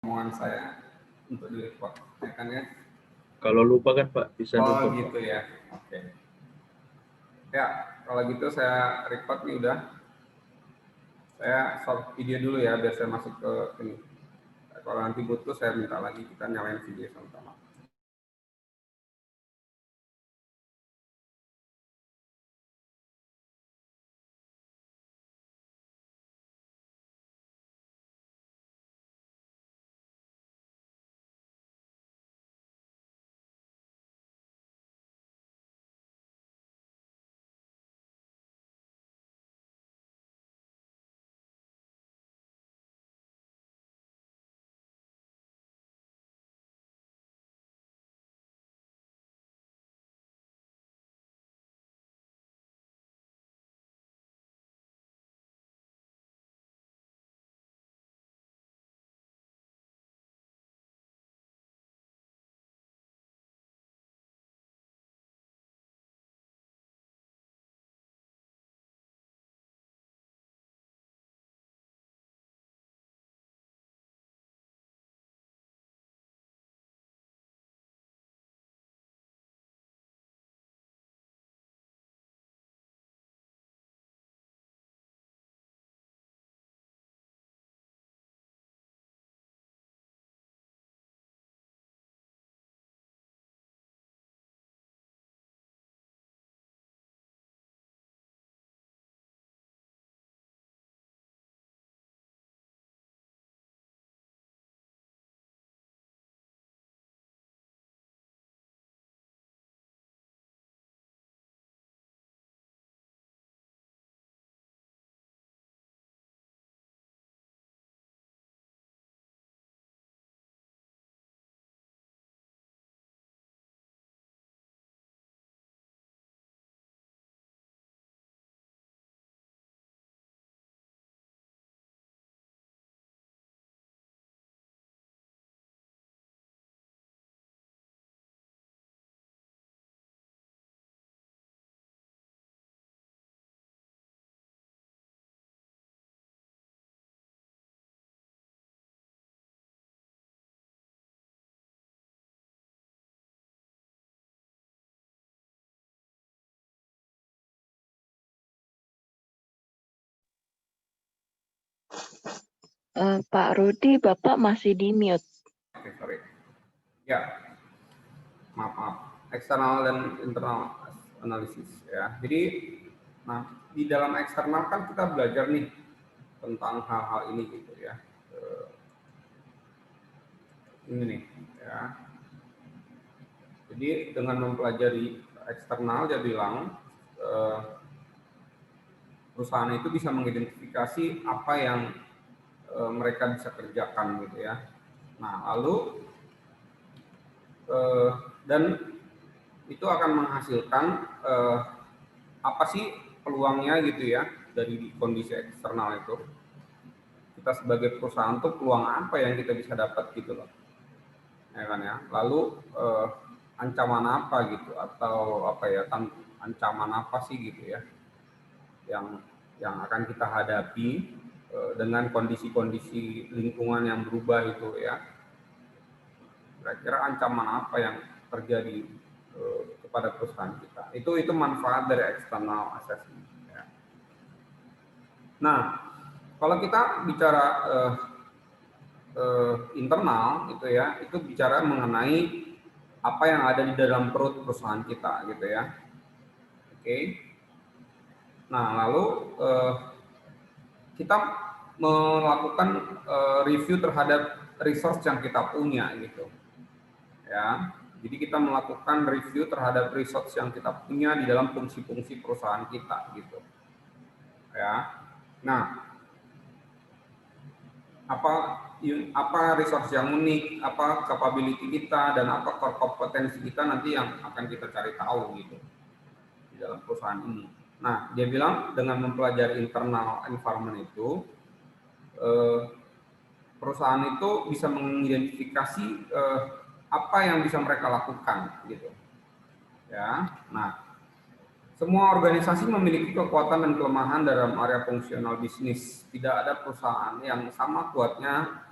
omongan saya untuk di record, ya kan ya? Kalau lupa kan Pak bisa nutup. Oh gitu ya, oke. Ya kalau gitu saya record nih udah. Saya stop video dulu ya biar saya masuk ke ini. Kalau nanti butuh saya minta lagi kita nyalain video sama-sama. Pak Rudi, Bapak masih di mute. Oke, sorry. Ya, maaf. Eksternal dan internal analisis ya. Jadi, nah di dalam eksternal kan kita belajar nih tentang hal-hal ini gitu ya. Ini nih ya. Jadi dengan mempelajari eksternal dia bilang perusahaan itu bisa mengidentifikasi apa yang mereka bisa kerjakan gitu ya. Nah lalu dan itu akan menghasilkan apa sih peluangnya gitu ya dari kondisi eksternal itu. Kita sebagai perusahaan tuh peluang apa yang kita bisa dapat gitu loh, ya kan ya. Lalu ancaman apa gitu atau apa ya ancaman apa sih gitu ya yang akan kita hadapi dengan kondisi-kondisi lingkungan yang berubah itu ya. Kira-kira ancaman apa yang terjadi kepada perusahaan kita. Itu manfaat dari external assessment. Ya. Nah, kalau kita bicara internal gitu ya, itu bicara mengenai apa yang ada di dalam perut perusahaan kita gitu ya. Oke. Nah, lalu kita melakukan review terhadap resource yang kita punya gitu. Ya. Jadi kita melakukan review terhadap resource yang kita punya di dalam fungsi-fungsi perusahaan kita gitu. Ya. Nah, apa resource yang unik, apa capability kita dan apa core kompetensi kita nanti yang akan kita cari tahu gitu di dalam perusahaan ini. Nah, dia bilang dengan mempelajari internal environment itu perusahaan itu bisa mengidentifikasi apa yang bisa mereka lakukan gitu. Ya. Nah, semua organisasi memiliki kekuatan dan kelemahan dalam area fungsional bisnis. Tidak ada perusahaan yang sama kuatnya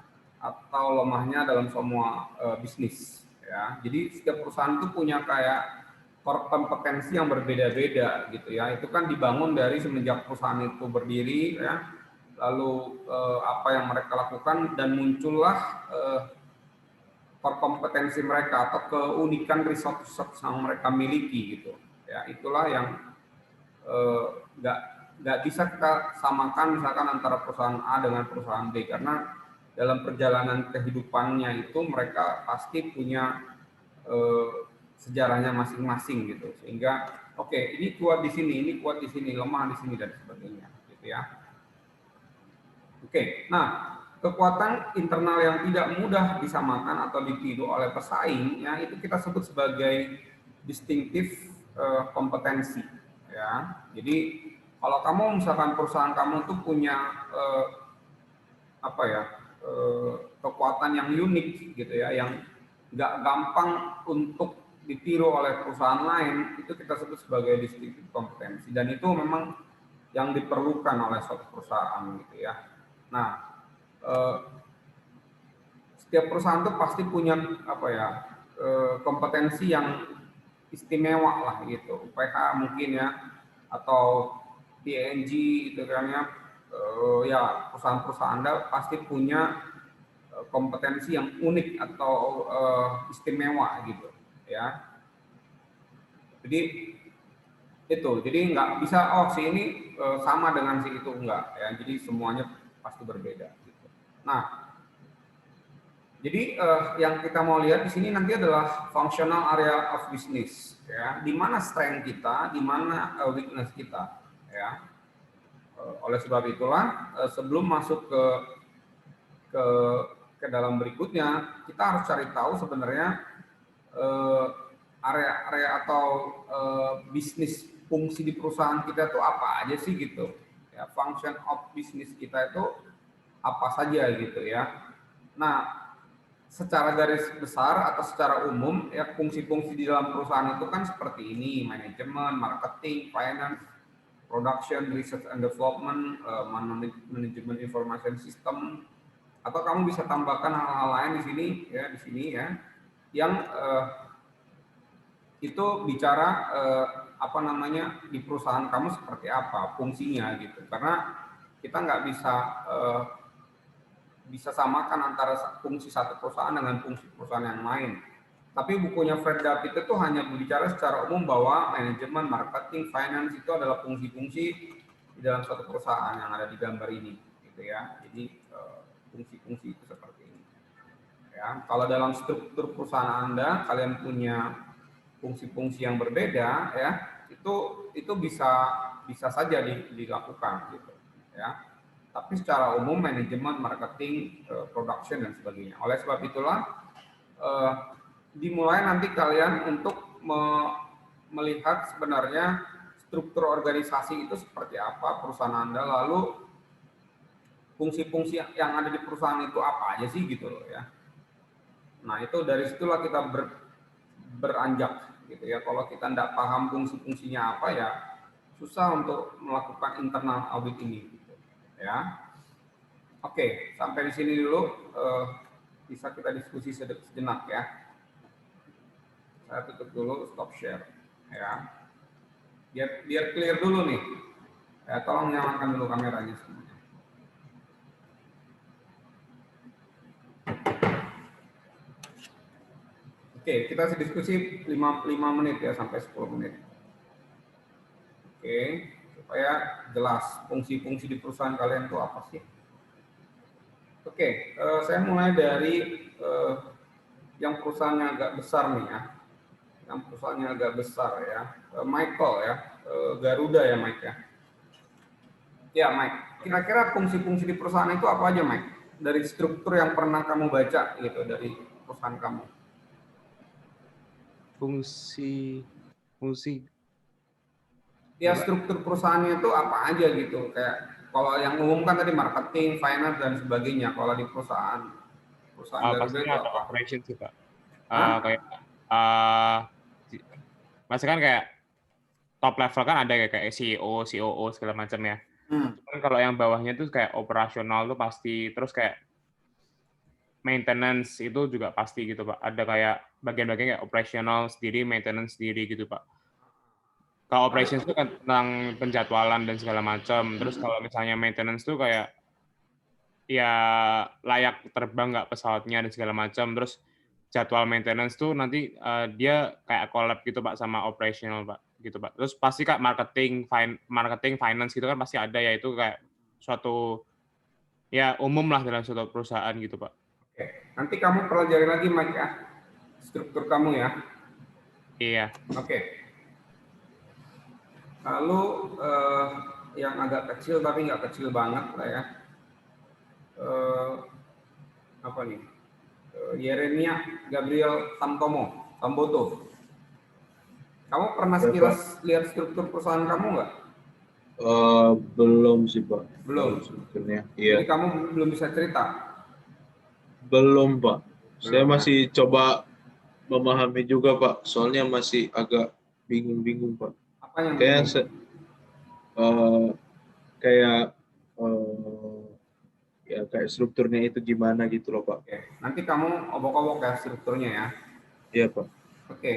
atau lemahnya dalam semua bisnis. Ya, jadi setiap perusahaan itu punya kayak core kompetensi yang berbeda-beda gitu ya. Itu kan dibangun dari semenjak perusahaan itu berdiri ya. Lalu apa yang mereka lakukan dan muncullah core kompetensi mereka atau keunikan resource yang mereka miliki gitu. Ya, itulah yang nggak bisa kita samakan misalkan antara perusahaan A dengan perusahaan B karena dalam perjalanan kehidupannya itu mereka pasti punya sejarahnya masing-masing gitu sehingga oke, ini kuat di sini, ini kuat di sini, lemah di sini dan sebagainya gitu ya. Oke, nah kekuatan internal yang tidak mudah disamakan atau ditiru oleh pesaing ya itu kita sebut sebagai distinctive kompetensi ya. Jadi kalau kamu misalkan perusahaan kamu tuh punya apa ya kekuatan yang unik gitu ya, yang nggak gampang untuk ditiru oleh perusahaan lain, itu kita sebut sebagai distinctive kompetensi dan itu memang yang diperlukan oleh suatu perusahaan gitu ya. Nah, setiap perusahaan itu pasti punya apa ya kompetensi yang istimewa lah gitu, UPH mungkin ya atau PNG itu kan ya. Ya perusahaan-perusahaan Anda pasti punya kompetensi yang unik atau istimewa gitu ya. Jadi itu, jadi nggak bisa si ini sama dengan si itu enggak ya. Jadi semuanya pasti berbeda. Gitu. Nah, jadi yang kita mau lihat di sini nanti adalah functional area of business ya. Di mana strength kita, di mana weakness kita ya. Oleh sebab itulah sebelum masuk ke dalam berikutnya kita harus cari tahu sebenarnya area-area atau bisnis fungsi di perusahaan kita itu apa aja sih gitu ya, function of business kita itu apa saja gitu ya. Nah, secara garis besar atau secara umum ya fungsi-fungsi di dalam perusahaan itu kan seperti ini: manajemen, marketing, finance, production, research and development, manajemen information system, atau kamu bisa tambahkan hal-hal lain di sini ya, yang itu bicara apa namanya di perusahaan kamu seperti apa fungsinya gitu. Karena kita nggak bisa samakan antara fungsi satu perusahaan dengan fungsi perusahaan yang lain. Tapi bukunya Fred David itu hanya berbicara secara umum bahwa manajemen, marketing, finance itu adalah fungsi-fungsi di dalam suatu perusahaan yang ada di gambar ini, gitu ya. Jadi fungsi-fungsi itu seperti ini. Ya, kalau dalam struktur perusahaan Anda kalian punya fungsi-fungsi yang berbeda, ya, itu bisa saja dilakukan, gitu, ya. Tapi secara umum manajemen, marketing, production dan sebagainya. Oleh sebab itulah dimulai nanti kalian untuk melihat sebenarnya struktur organisasi itu seperti apa perusahaan Anda, lalu fungsi-fungsi yang ada di perusahaan itu apa aja sih gitu loh ya. Nah itu dari situlah kita beranjak gitu ya. Kalau kita tidak paham fungsi-fungsinya apa ya susah untuk melakukan internal audit ini gitu ya. Oke, sampai di sini dulu bisa kita diskusi sejenak ya. Saya tutup dulu, stop share ya. Biar clear dulu nih. Ya, tolong nyalakan dulu kameranya semuanya. Oke, kita diskusi 5 menit ya sampai 10 menit. Oke, supaya jelas fungsi-fungsi di perusahaan kalian itu apa sih. Oke, saya mulai dari yang perusahaannya agak besar nih ya. Yang perusahaannya agak besar ya. Michael ya, Garuda ya Mike ya. Ya Mike, kira-kira fungsi-fungsi di perusahaan itu apa aja Mike? Dari struktur yang pernah kamu baca gitu dari perusahaan kamu. Fungsi ya struktur perusahaannya itu apa aja gitu, kayak kalau yang umum kan tadi marketing, finance dan sebagainya. Kalau di perusahaan Garuda itu apa? Operation sih Pak. Kayak masih kan kayak top level kan ada kayak CEO, COO segala macam ya. Cuman kalau yang bawahnya tuh kayak operasional tuh pasti, terus kayak maintenance itu juga pasti gitu Pak. Ada kayak bagian-bagian kayak operational sendiri, maintenance sendiri gitu Pak. Kalau operations itu kan tentang penjadwalan dan segala macam. Terus kalau misalnya maintenance tuh kayak ya layak terbang nggak pesawatnya dan segala macam. Terus jadwal maintenance tuh nanti dia kayak collab gitu Pak sama operational Pak gitu Pak. Terus pasti Kak marketing, finance gitu kan pasti ada ya, itu kayak suatu ya umum lah dalam suatu perusahaan gitu Pak. Oke. Nanti kamu pelajari lagi Mike ya, struktur kamu ya. Iya. Oke. Lalu yang agak kecil tapi nggak kecil banget lah ya. Apa nih? Yeremia Gabriel Samboto. Kamu pernah sekilas lihat struktur perusahaan kamu nggak? Belum sih Pak. Belum. Sebetulnya. Jadi Iya. kamu belum bisa cerita? Belum Pak. Saya Belum, masih coba memahami juga Pak. Soalnya masih agak bingung-bingung Pak. Apa yang Kayak bingung? kayak strukturnya itu gimana gitu loh Pak. Oke. Nanti kamu obok-obok ya strukturnya ya. Iya Pak. Oke.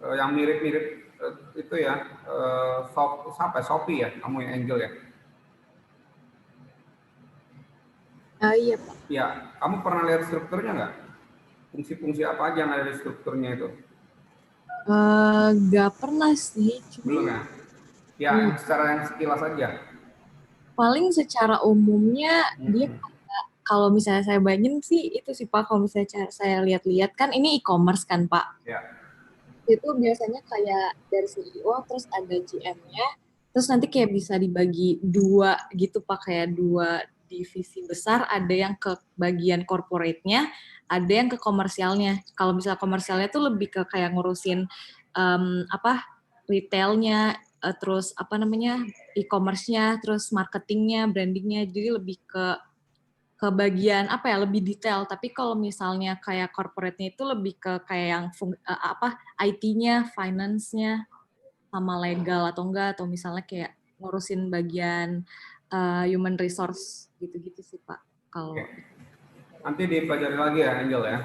Yang mirip-mirip itu ya, Shopee ya, kamu yang Angel ya? Iya Pak. Ya, kamu pernah lihat strukturnya nggak? Fungsi-fungsi apa aja yang ada di strukturnya itu? Nggak pernah sih, Belum cuma ya? Ya, yang sekilas aja. paling secara umumnya dia kalau misalnya saya bayangin sih itu sih Pak, kalau misalnya saya lihat-lihat kan ini e-commerce kan Pak. Ya. Itu biasanya kayak dari CEO terus ada GM-nya, terus nanti kayak bisa dibagi dua gitu Pak, kayak dua divisi besar, ada yang ke bagian corporate-nya, ada yang ke komersialnya. Kalau misalnya komersialnya tuh lebih ke kayak ngurusin retailnya, terus e-commerce-nya, terus marketingnya, brandingnya, jadi lebih ke bagian lebih detail. Tapi kalau misalnya kayak corporate-nya itu lebih ke kayak yang IT-nya, finance-nya, sama legal atau enggak, atau misalnya kayak ngurusin bagian human resource gitu-gitu sih Pak. Kalau nanti dipelajari lagi ya Angel ya.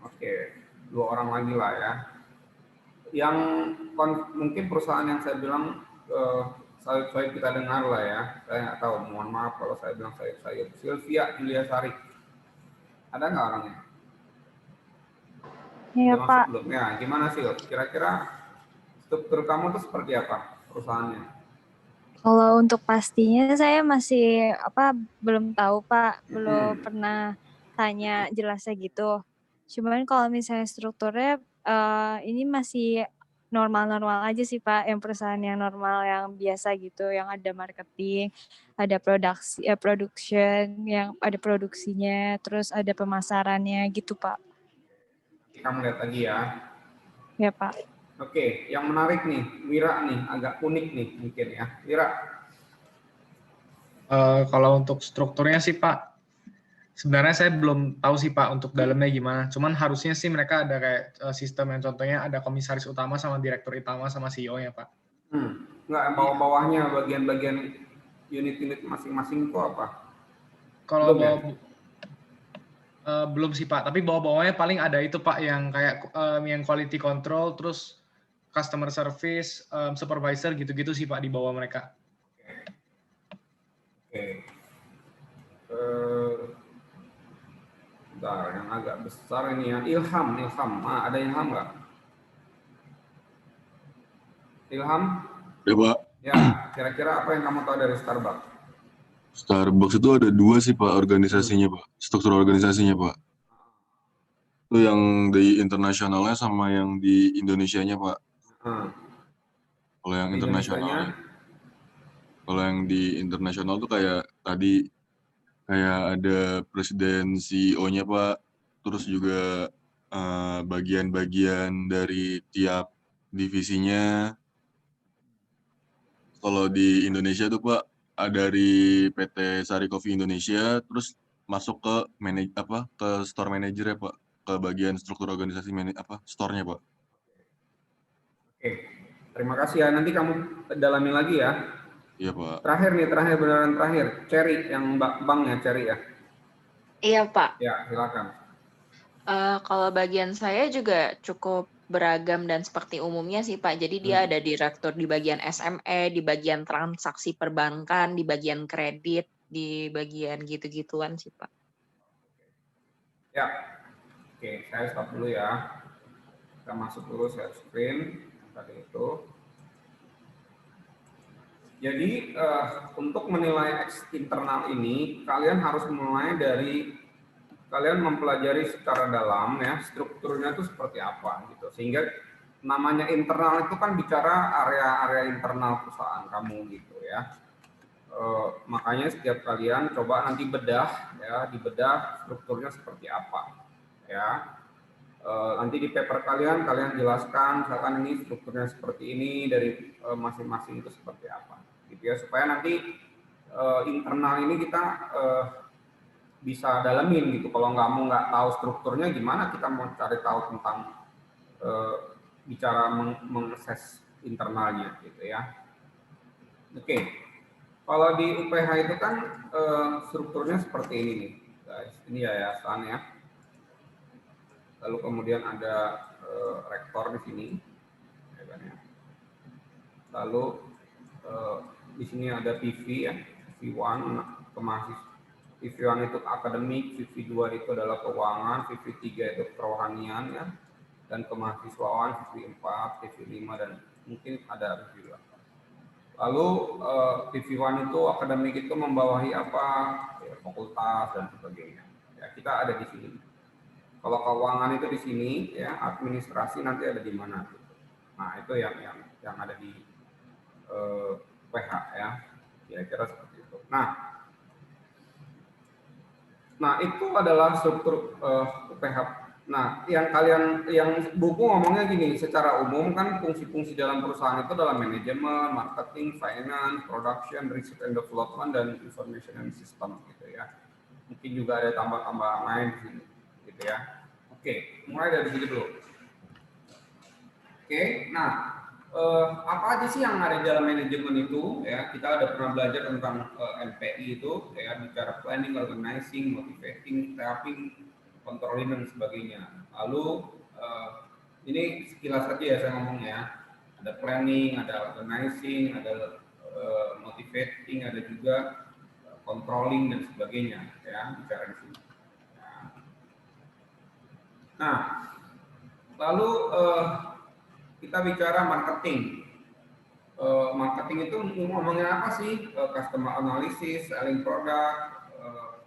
Oke, 2 orang lagi lah ya. Yang mungkin perusahaan yang saya bilang saya kita dengar lah ya. Saya nggak tahu, mohon maaf kalau saya bilang saya Sylvia Julia Sari. Ada nggak orangnya? Iya Pak. Belum ya. Gimana sih? Kira-kira struktur kamu tuh seperti apa perusahaannya? Kalau untuk pastinya saya masih belum tahu Pak, belum pernah tanya jelasnya gitu. Cuman kalau misalnya strukturnya ini masih normal-normal aja sih Pak, yang perusahaan yang normal yang biasa gitu, yang ada marketing, ada production, yang ada produksinya, terus ada pemasarannya gitu Pak. Kamu lihat lagi ya. Ya Pak. Oke, yang menarik nih, Wira nih, agak unik nih mungkin ya. Wira. Kalau untuk strukturnya sih Pak, sebenarnya saya belum tahu sih Pak untuk dalamnya gimana. Cuman harusnya sih mereka ada kayak sistem yang contohnya ada komisaris utama sama direktur utama sama CEO-nya Pak. Nggak, bawah-bawahnya bagian-bagian unit-unit masing-masing itu apa? Kalau belum sih Pak, tapi bawah-bawahnya paling ada itu Pak yang kayak yang quality control, terus customer service, supervisor gitu-gitu sih Pak di bawah mereka. Oke. Bentar, yang agak besar ini ya. Ilham. Ada Ilham nggak? Ilham? Ya Pak. Ya, kira-kira apa yang kamu tahu dari Starbucks? Starbucks itu ada 2 sih Pak organisasinya Pak, struktur organisasinya Pak. Itu yang di internasionalnya sama yang di Indonesianya Pak. Kalau yang internasionalnya, kalau yang di internasional tuh kayak tadi kayak ada presiden CEO-nya Pak, terus juga bagian-bagian dari tiap divisinya. Kalau di Indonesia tuh Pak, dari PT Sari Coffee Indonesia, terus masuk ke ke store manager ya Pak, ke bagian struktur organisasi store-nya Pak. Oke, terima kasih ya. Nanti kamu dalami lagi ya. Iya Pak. Terakhir beneran terakhir. Cherry yang Bang ya, Cherry ya. Iya, Pak. Ya, silakan. Kalau bagian saya juga cukup beragam dan seperti umumnya sih, Pak. Jadi dia ada direktur di bagian SME, di bagian transaksi perbankan, di bagian kredit, di bagian gitu-gituan sih, Pak. Ya, oke, saya stop dulu ya. Kita masuk dulu share screen tadi itu. Jadi untuk menilai internal ini, kalian harus mulai dari kalian mempelajari secara dalam ya strukturnya itu seperti apa gitu. Sehingga namanya internal itu kan bicara area-area internal perusahaan kamu gitu ya. Makanya setiap kalian coba nanti bedah ya, dibedah strukturnya seperti apa ya. Nanti di paper kalian jelaskan misalkan ini strukturnya seperti ini dari masing-masing itu seperti apa gitu ya, supaya nanti internal ini kita bisa dalamin gitu. Kalau nggak tahu strukturnya gimana kita mau cari tahu tentang bicara mengakses internalnya gitu ya. Oke. Kalau di UPH itu kan strukturnya seperti ini nih guys, ini yayasan ya. Lalu kemudian ada rektor di sini, ya kan ya. Lalu di sini ada PV ya, PV1 kemahasiswaan, PV1 itu akademik, PV2 itu adalah keuangan, PV3 itu kerohanian ya, dan kemahasiswaan, PV4, PV5 dan mungkin ada PV8. Lalu PV1 itu akademik itu membawahi apa, ya, fakultas dan sebagainya. Ya, kita ada di sini. Kalau keuangan itu di sini, ya administrasi nanti ada di mana? Nah itu yang ada di PH ya, kira-kira seperti itu. Nah itu adalah struktur PH. Nah yang buku ngomongnya gini, secara umum kan fungsi-fungsi dalam perusahaan itu adalah manajemen, marketing, finance, production, research and development, dan information and system gitu ya. Mungkin juga ada tambah-tambahan lain di sini, gitu ya. Oke, mulai dari sini dulu. Oke, nah apa aja sih yang ada di dalam manajemen itu? Ya, kita ada pernah belajar tentang MPI itu, ya bicara planning, organizing, motivating, staffing, controlling dan sebagainya. Lalu ini sekilas saja ya saya ngomongnya. Ada planning, ada organizing, ada motivating, ada juga controlling dan sebagainya. Ya, bicara di sini. Nah, lalu kita bicara marketing. Marketing itu ngomongnya apa sih? Customer analysis, selling product,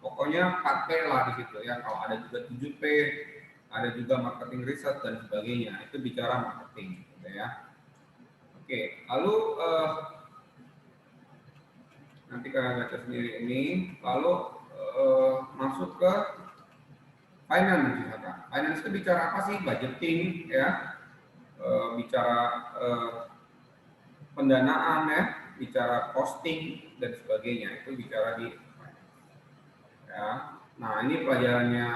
pokoknya 4P lah di situ ya. Kalau ada juga 7P, ada juga marketing research dan sebagainya. Itu bicara marketing, gitu ya. Oke, lalu nanti kalian baca sendiri ini. Lalu masuk ke finance misalkan. Finance itu bicara apa sih? Budgeting ya, bicara pendanaan ya, bicara costing dan sebagainya. Itu bicara di ya. Nah ini pelajarannya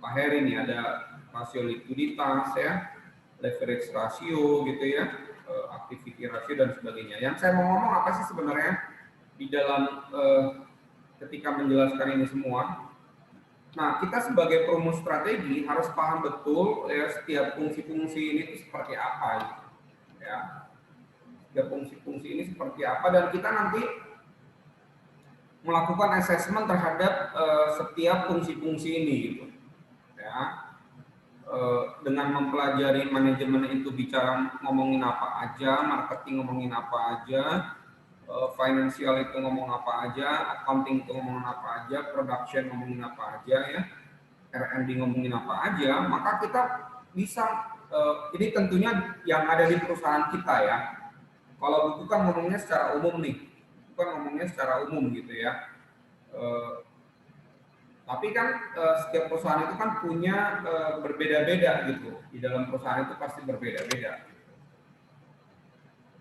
Pak Heri nih, ada rasio likuiditas ya, leverage ratio gitu ya, activity ratio dan sebagainya. Yang saya mau ngomong apa sih sebenarnya di dalam ketika menjelaskan ini semua? Nah, kita sebagai perumus strategi harus paham betul ya setiap fungsi-fungsi ini itu seperti apa gitu. Ya. Setiap fungsi-fungsi ini seperti apa dan kita nanti melakukan assessment terhadap setiap fungsi-fungsi ini gitu. Ya. Dengan mempelajari manajemen itu bicara ngomongin apa aja, marketing ngomongin apa aja, financial itu ngomong apa aja, accounting itu ngomongin apa aja, production ngomongin apa aja ya, R&D ngomongin apa aja, maka kita bisa, ini tentunya yang ada di perusahaan kita ya. Kalau buku kan ngomongnya secara umum nih, bukan ngomongnya secara umum gitu ya. Tapi kan setiap perusahaan itu kan punya berbeda-beda gitu, di dalam perusahaan itu pasti berbeda-beda.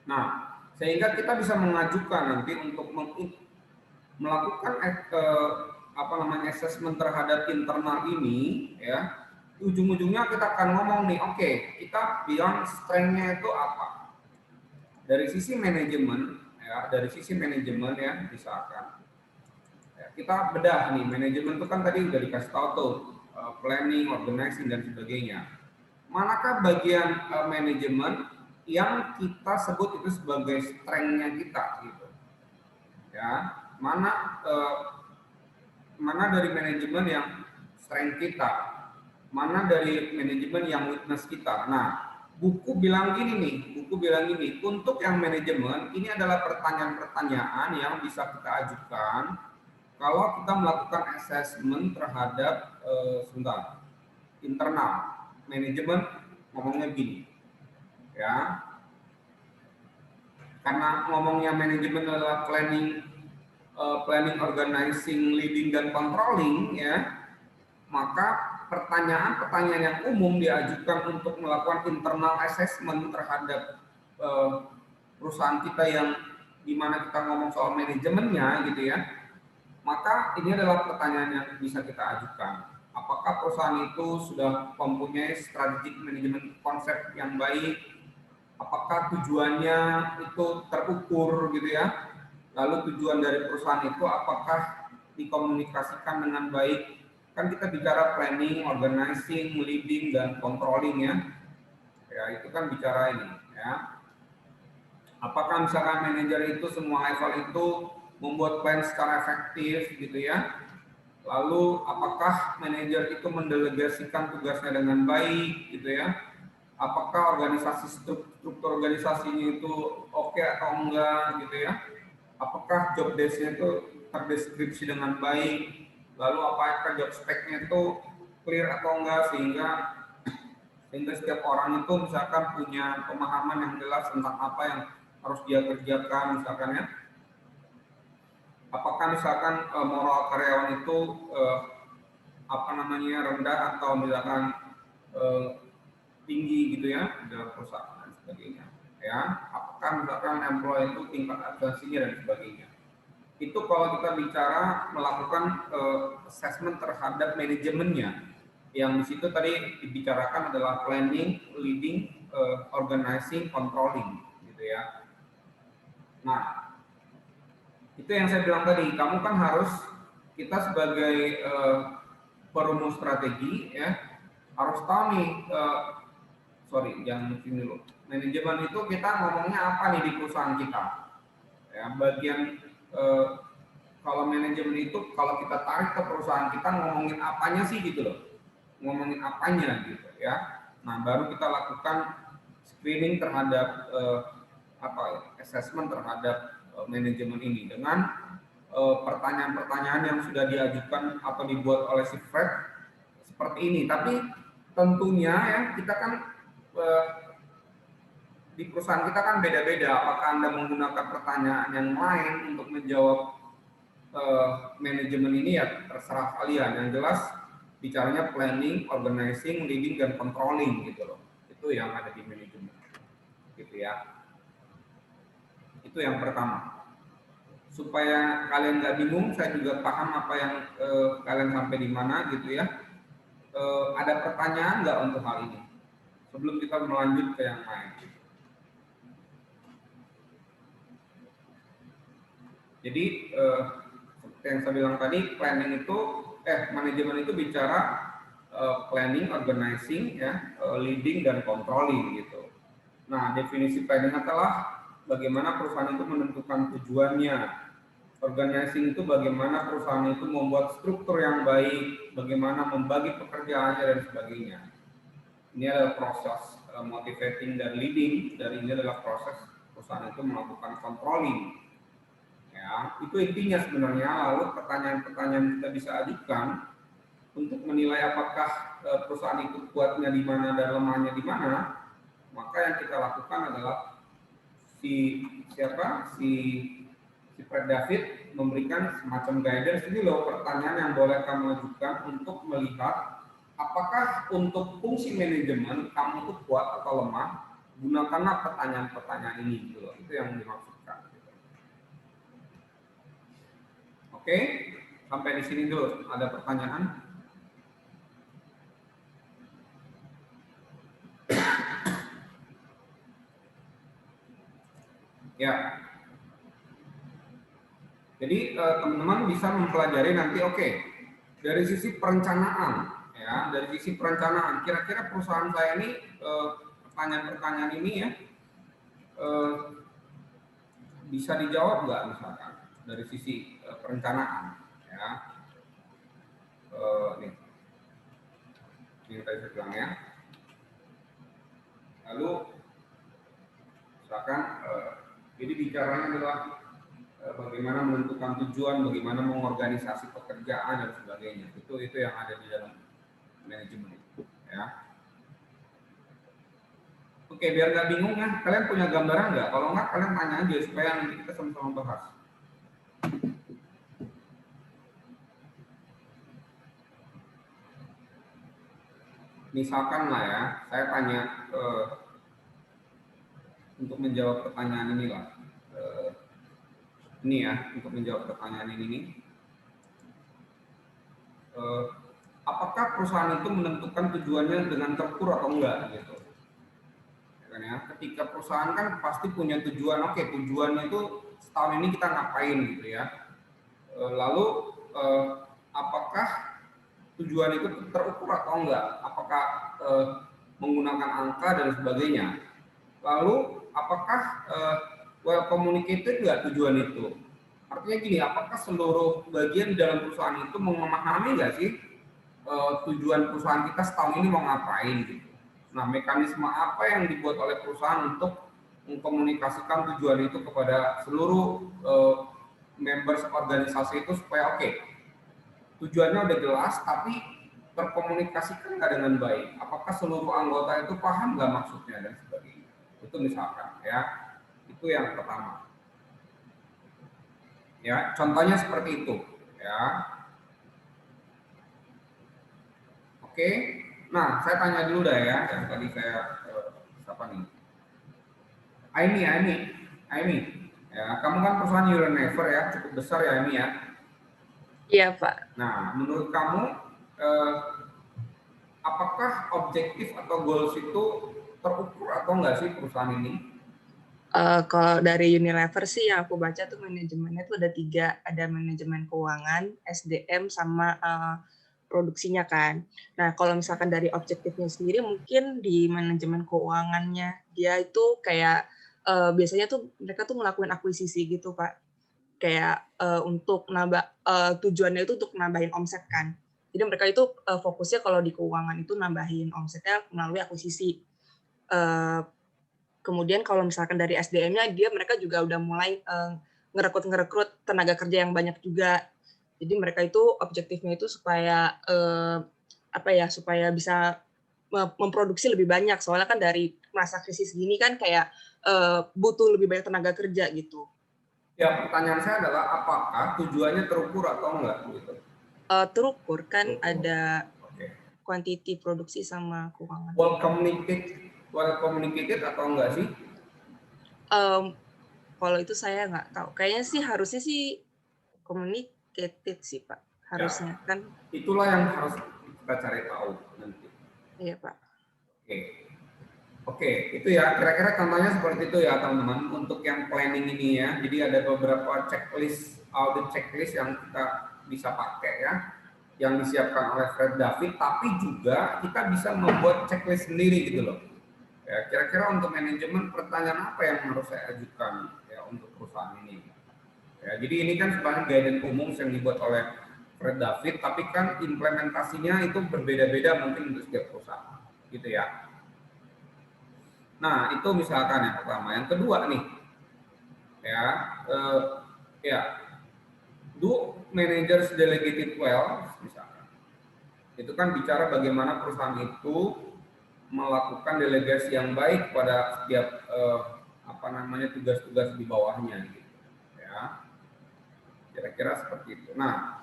Nah, sehingga kita bisa mengajukan nanti untuk melakukan assessment terhadap internal ini ya. Ujung-ujungnya kita akan ngomong nih, oke, kita bilang strength-nya itu apa? Dari sisi manajemen ya, misalkan ya, kita bedah nih, manajemen itu kan tadi udah dikasih tahu tuh, planning, organizing dan sebagainya. Manakah bagian manajemen yang kita sebut itu sebagai strength-nya kita gitu. Ya, mana dari manajemen yang strength kita, mana dari manajemen yang weakness kita. Nah, buku bilang gini, untuk yang manajemen ini adalah pertanyaan-pertanyaan yang bisa kita ajukan kalau kita melakukan assessment terhadap internal manajemen. Ngomongnya gini, ya, karena ngomongnya manajemen adalah planning, organizing, leading dan controlling, ya, maka pertanyaan-pertanyaan yang umum diajukan untuk melakukan internal assessment terhadap perusahaan kita yang dimana kita ngomong soal manajemennya gitu ya, maka ini adalah pertanyaan yang bisa kita ajukan. Apakah perusahaan itu sudah mempunyai strategic management konsep yang baik? Apakah tujuannya itu terukur gitu ya? Lalu tujuan dari perusahaan itu apakah dikomunikasikan dengan baik? Kan kita bicara planning, organizing, leading, dan controlling ya. Ya, itu kan bicara ini ya. Apakah misalkan manajer itu semua level itu membuat plan secara efektif gitu ya. Lalu apakah manajer itu mendelegasikan tugasnya dengan baik gitu ya. Apakah organisasi struktur organisasinya itu oke atau enggak gitu ya. Apakah job desk-nya itu terdeskripsi dengan baik. Lalu apakah job spec-nya itu clear atau enggak sehingga setiap orang itu misalkan punya pemahaman yang jelas tentang apa yang harus dia kerjakan misalkan ya. Apakah misalkan moral karyawan itu rendah atau misalkan tinggi gitu ya dalam perusahaan dan sebagainya ya. Apakah misalkan employee itu tingkat advansinya dan sebagainya. Itu kalau kita bicara melakukan assessment terhadap manajemennya, yang di situ tadi dibicarakan adalah planning, leading, organizing, controlling, gitu ya. Nah, itu yang saya bilang tadi, kamu kan harus, kita sebagai perumus strategi, ya, harus tahu nih, jangan sini dulu. Manajemen itu kita ngomongnya apa nih di perusahaan kita? Ya, bagian kalau manajemen itu kalau kita tarik ke perusahaan kita ngomongin apanya sih gitu loh, ngomongin apanya gitu ya. Nah baru kita lakukan screening terhadap assessment terhadap manajemen ini dengan pertanyaan-pertanyaan yang sudah diajukan atau dibuat oleh si Fred seperti ini. Tapi tentunya ya kita kan di perusahaan kita kan beda-beda. Apakah Anda menggunakan pertanyaan yang lain untuk menjawab manajemen ini ya terserah kalian. Yang jelas bicaranya planning, organizing, leading, dan controlling gitu loh. Itu yang ada di manajemen. Gitu ya. Itu yang pertama. Supaya kalian nggak bingung, saya juga paham apa yang kalian sampai di mana gitu ya. Ada pertanyaan nggak untuk hal ini? Sebelum kita melanjut ke yang lain. Jadi seperti yang saya bilang tadi, manajemen itu bicara planning, organizing, ya, leading dan controlling gitu. Nah, definisi planning adalah bagaimana perusahaan itu menentukan tujuannya. Organizing itu bagaimana perusahaan itu membuat struktur yang baik, bagaimana membagi pekerjaannya dan sebagainya. Ini adalah proses motivating dan leading, dan ini adalah proses perusahaan itu melakukan controlling. Ya, itu intinya sebenarnya. Lalu pertanyaan-pertanyaan kita bisa ajukan untuk menilai apakah perusahaan itu kuatnya di mana dan lemahnya di mana. Maka yang kita lakukan adalah si Fred David memberikan semacam guidance ini loh, pertanyaan yang boleh kamu ajukan untuk melihat apakah untuk fungsi manajemen kamu itu kuat atau lemah. Gunakanlah pertanyaan-pertanyaan ini gitu loh. Itu yang dimaksudkan. Oke, sampai di sini dulu. Ada pertanyaan? Ya. Jadi teman-teman bisa mempelajari nanti, oke, dari sisi perencanaan, ya, dari sisi perencanaan, kira-kira perusahaan saya ini pertanyaan-pertanyaan ini ya bisa dijawab nggak misalkan dari sisi perencanaan, ya. Nih, ini tadi saya bilang ya. Lalu misalkan jadi bicaranya adalah bagaimana menentukan tujuan, bagaimana mengorganisasi pekerjaan dan sebagainya. Itu yang ada di dalam manajemen itu, ya. Oke, biar nggak bingung ya, kalian punya gambaran nggak? Kalau nggak, kalian tanya aja supaya nanti kita sama-sama bahas. Misalkan lah ya, saya tanya untuk menjawab pertanyaan ini lah. Ini ya, untuk menjawab pertanyaan ini. Apakah perusahaan itu menentukan tujuannya dengan terukur atau enggak gitu? Ya, ketika perusahaan kan pasti punya tujuan, oke, tujuannya itu setahun ini kita ngapain gitu ya. Lalu apakah tujuan itu terukur atau enggak? Apakah menggunakan angka dan sebagainya? Lalu apakah well communicated enggak tujuan itu? Artinya gini, apakah seluruh bagian dalam perusahaan itu memahami enggak sih tujuan perusahaan kita setahun ini mau ngapain gitu? Nah, mekanisme apa yang dibuat oleh perusahaan untuk mengkomunikasikan tujuan itu kepada seluruh members organisasi itu supaya oke, tujuannya udah jelas tapi terkomunikasikan nggak dengan baik? Apakah seluruh anggota itu paham nggak maksudnya dan sebagainya? Itu misalkan ya, itu yang pertama. Ya, contohnya seperti itu ya. Oke. Nah, saya tanya dulu dah ya, yang tadi saya siapa nih? Aimi, ya, kamu kan perusahaan Unilever ya, cukup besar ya Aimi ya. Iya Pak. Nah, menurut kamu apakah objektif atau goals itu terukur atau enggak sih perusahaan ini? Kalau dari Unilever sih yang aku baca tuh manajemennya tuh ada 3, ada manajemen keuangan, SDM sama produksinya kan. Nah, kalau misalkan dari objektifnya sendiri mungkin di manajemen keuangannya dia itu kayak biasanya tuh mereka tuh ngelakuin akuisisi gitu Pak. Kayak untuk nambah tujuannya itu untuk nambahin omset kan. Jadi mereka itu fokusnya kalau di keuangan itu nambahin omsetnya melalui akuisisi. Kemudian kalau misalkan dari SDM-nya mereka juga udah mulai ngerekrut tenaga kerja yang banyak juga. Jadi mereka itu objektifnya itu supaya supaya bisa memproduksi lebih banyak. Soalnya kan dari masa krisis gini kan kayak butuh lebih banyak tenaga kerja gitu. Ya, pertanyaan saya adalah apakah tujuannya terukur atau enggak gitu? Terukur kan ada quantity produksi sama keuangan. Well communicated atau enggak sih? Kalau itu saya nggak tahu. Kayaknya sih harusnya sih communicated sih Pak. Harusnya ya, kan. Itulah yang harus kita cari tahu nanti. Iya Pak. Oke, itu ya kira-kira contohnya seperti itu ya teman-teman untuk yang planning ini ya. Jadi ada beberapa checklist, audit checklist yang kita bisa pakai ya, yang disiapkan oleh Fred David, tapi juga kita bisa membuat checklist sendiri gitu loh. Ya, kira-kira untuk manajemen pertanyaan apa yang harus saya ajukan ya untuk perusahaan ini. Ya, jadi ini kan sebenarnya guidance umum yang dibuat oleh Fred David, tapi kan implementasinya itu berbeda-beda mungkin untuk setiap perusahaan, gitu ya. Nah, itu misalkan yang pertama. Yang kedua nih, do managers delegated well, misalkan. Itu kan bicara bagaimana perusahaan itu melakukan delegasi yang baik pada setiap tugas-tugas di bawahnya, gitu. Ya, kira-kira seperti itu. Nah,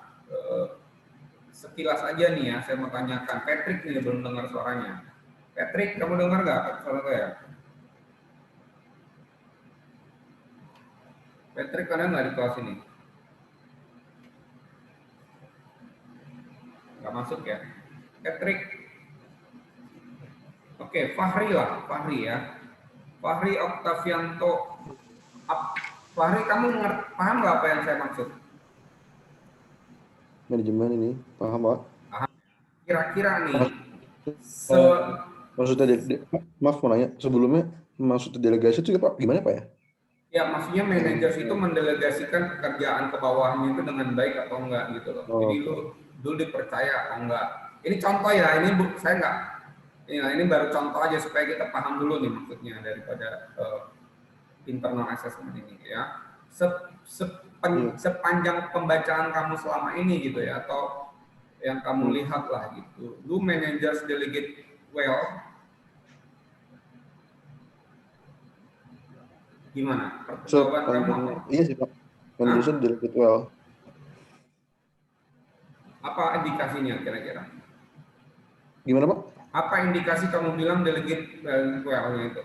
sekilas aja nih ya, saya mau tanyakan. Patrick nih belum dengar suaranya. Patrick, kamu dengar nggak suara saya? Patrick, kalian nggak di kelas ini? Nggak masuk ya? Patrick. Oke, Fahri ya. Fahri Oktavianto. Fahri, kamu paham nggak apa yang saya maksud? manajemen ini, paham Pak? Kira-kira nih, Maksudnya, maaf mau nanya, sebelumnya maksudnya delegasi itu Pak gimana Pak ya? ya maksudnya manajer itu mendelegasikan pekerjaan ke bawahnya itu dengan baik atau enggak gitu loh. Jadi dulu dipercaya atau enggak. Ini contoh ya, ini saya enggak, ini baru contoh aja supaya kita paham dulu nih maksudnya daripada internal assessment ini ya. Sepanjang pembacaan kamu selama ini gitu ya, atau yang kamu lihat lah gitu, do managers delegate well? Gimana? Iya sih Pak, managers delegate well. Apa indikasinya kira-kira? Gimana Pak? Apa indikasi kamu bilang delegate well itu?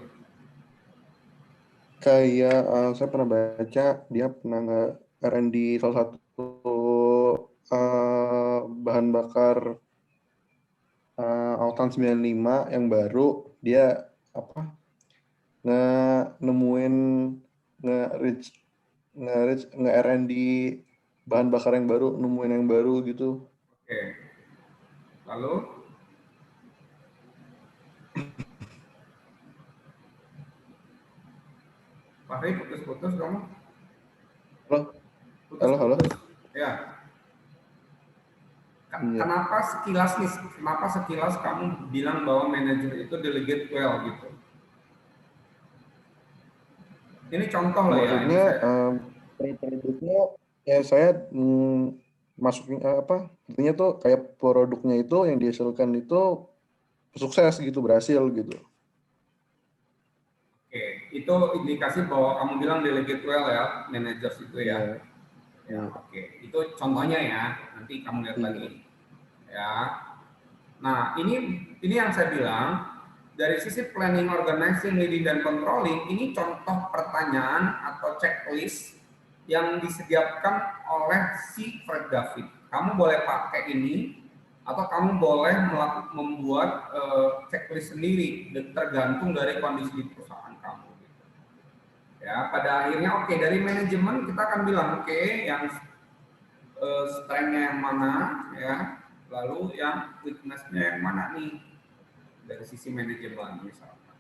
Kayak saya pernah baca dia pernah nggak R&D salah satu bahan bakar Autan 95 yang baru, dia apa nemuin nge-R&D bahan bakar yang baru, nemuin yang baru gitu. Oke. Lalu? Fahri, putus-putus kamu? Halo. Ya. Kenapa sekilas kamu bilang bahwa manajer itu delegate well gitu? Ini contoh lah ya. Maksudnya produknya ya saya masukin artinya tuh kayak produknya itu yang dihasilkan itu sukses gitu, berhasil gitu. Oke, itu indikasi bahwa kamu bilang delegate well ya, managers itu ya. Ya, oke. Itu contohnya ya. Nanti kamu lihat lagi. Ya. Nah, ini yang saya bilang dari sisi planning, organizing, leading dan controlling, ini contoh pertanyaan atau checklist yang disediakan oleh si Fred David. Kamu boleh pakai ini atau kamu boleh membuat checklist sendiri, tergantung dari kondisi di perusahaan kamu. Ya, pada akhirnya dari manajemen kita akan bilang yang strength-nya yang mana ya, lalu yang weakness-nya yang mana nih dari sisi manajemen misalnya.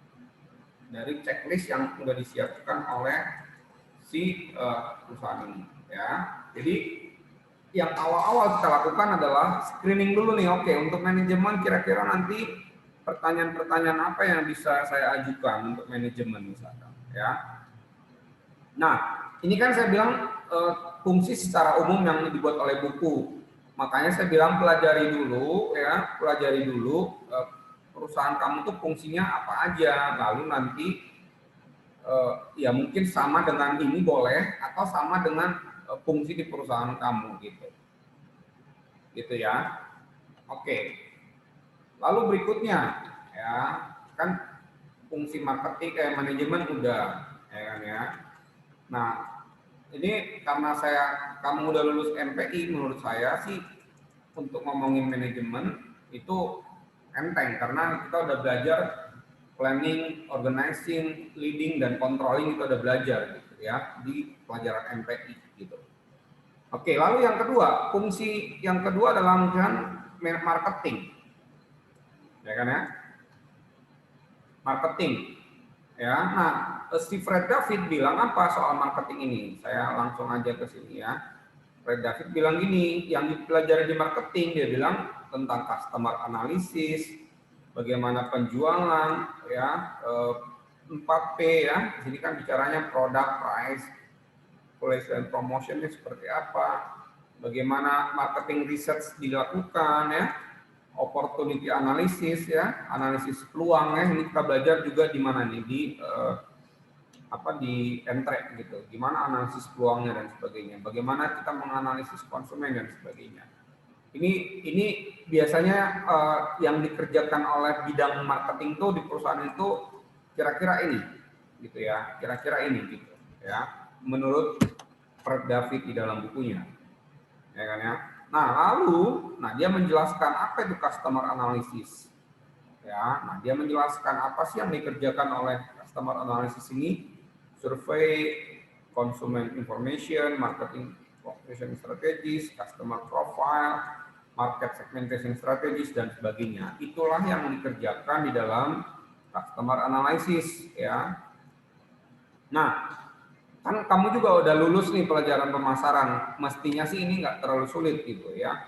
Dari checklist yang sudah disiapkan oleh si perusahaan ini ya. Jadi yang awal-awal kita lakukan adalah screening dulu nih, untuk manajemen kira-kira nanti pertanyaan-pertanyaan apa yang bisa saya ajukan untuk manajemen misalkan ya. Nah, ini kan saya bilang fungsi secara umum yang dibuat oleh buku. Makanya saya bilang pelajari dulu perusahaan kamu tuh fungsinya apa aja. Lalu nanti ya mungkin sama dengan ini boleh atau sama dengan fungsi di perusahaan kamu gitu. Gitu ya. Oke. Lalu berikutnya ya, kan fungsi marketing kayak manajemen udah ya kan ya. Nah, ini karena kamu udah lulus MPI, menurut saya sih untuk ngomongin manajemen itu enteng karena kita udah belajar planning, organizing, leading dan controlling, itu udah belajar gitu ya di pelajaran MPI gitu. Oke, lalu yang kedua, fungsi yang kedua adalah marketing. Ya kan ya? Marketing. Ya, nah si Fred David bilang apa soal marketing ini? Saya langsung aja ke sini ya. Fred David bilang gini, yang dipelajari di marketing, dia bilang tentang customer analysis, bagaimana penjualan, ya 4P ya. Di sini kan bicaranya product, price, place dan promotionnya seperti apa, bagaimana marketing research dilakukan ya. Opportunity analysis ya, analisis peluang ya. Ini kita belajar juga di mana nih di Entrek gitu. Gimana analisis peluangnya dan sebagainya. Bagaimana kita menganalisis konsumen dan sebagainya. Ini biasanya yang dikerjakan oleh bidang marketing tuh di perusahaan itu kira-kira ini gitu ya. Kira-kira ini gitu ya. Menurut Fred David di dalam bukunya. Ya kan ya. Nah, dia menjelaskan apa itu customer analysis. Ya, nah dia menjelaskan apa sih yang dikerjakan oleh customer analysis ini, survei, consumer information, marketing positioning strategis, customer profile, market segmentation strategis, dan sebagainya. Itulah yang dikerjakan di dalam customer analysis, ya. Nah, kan kamu juga udah lulus nih pelajaran pemasaran, mestinya sih ini nggak terlalu sulit gitu ya.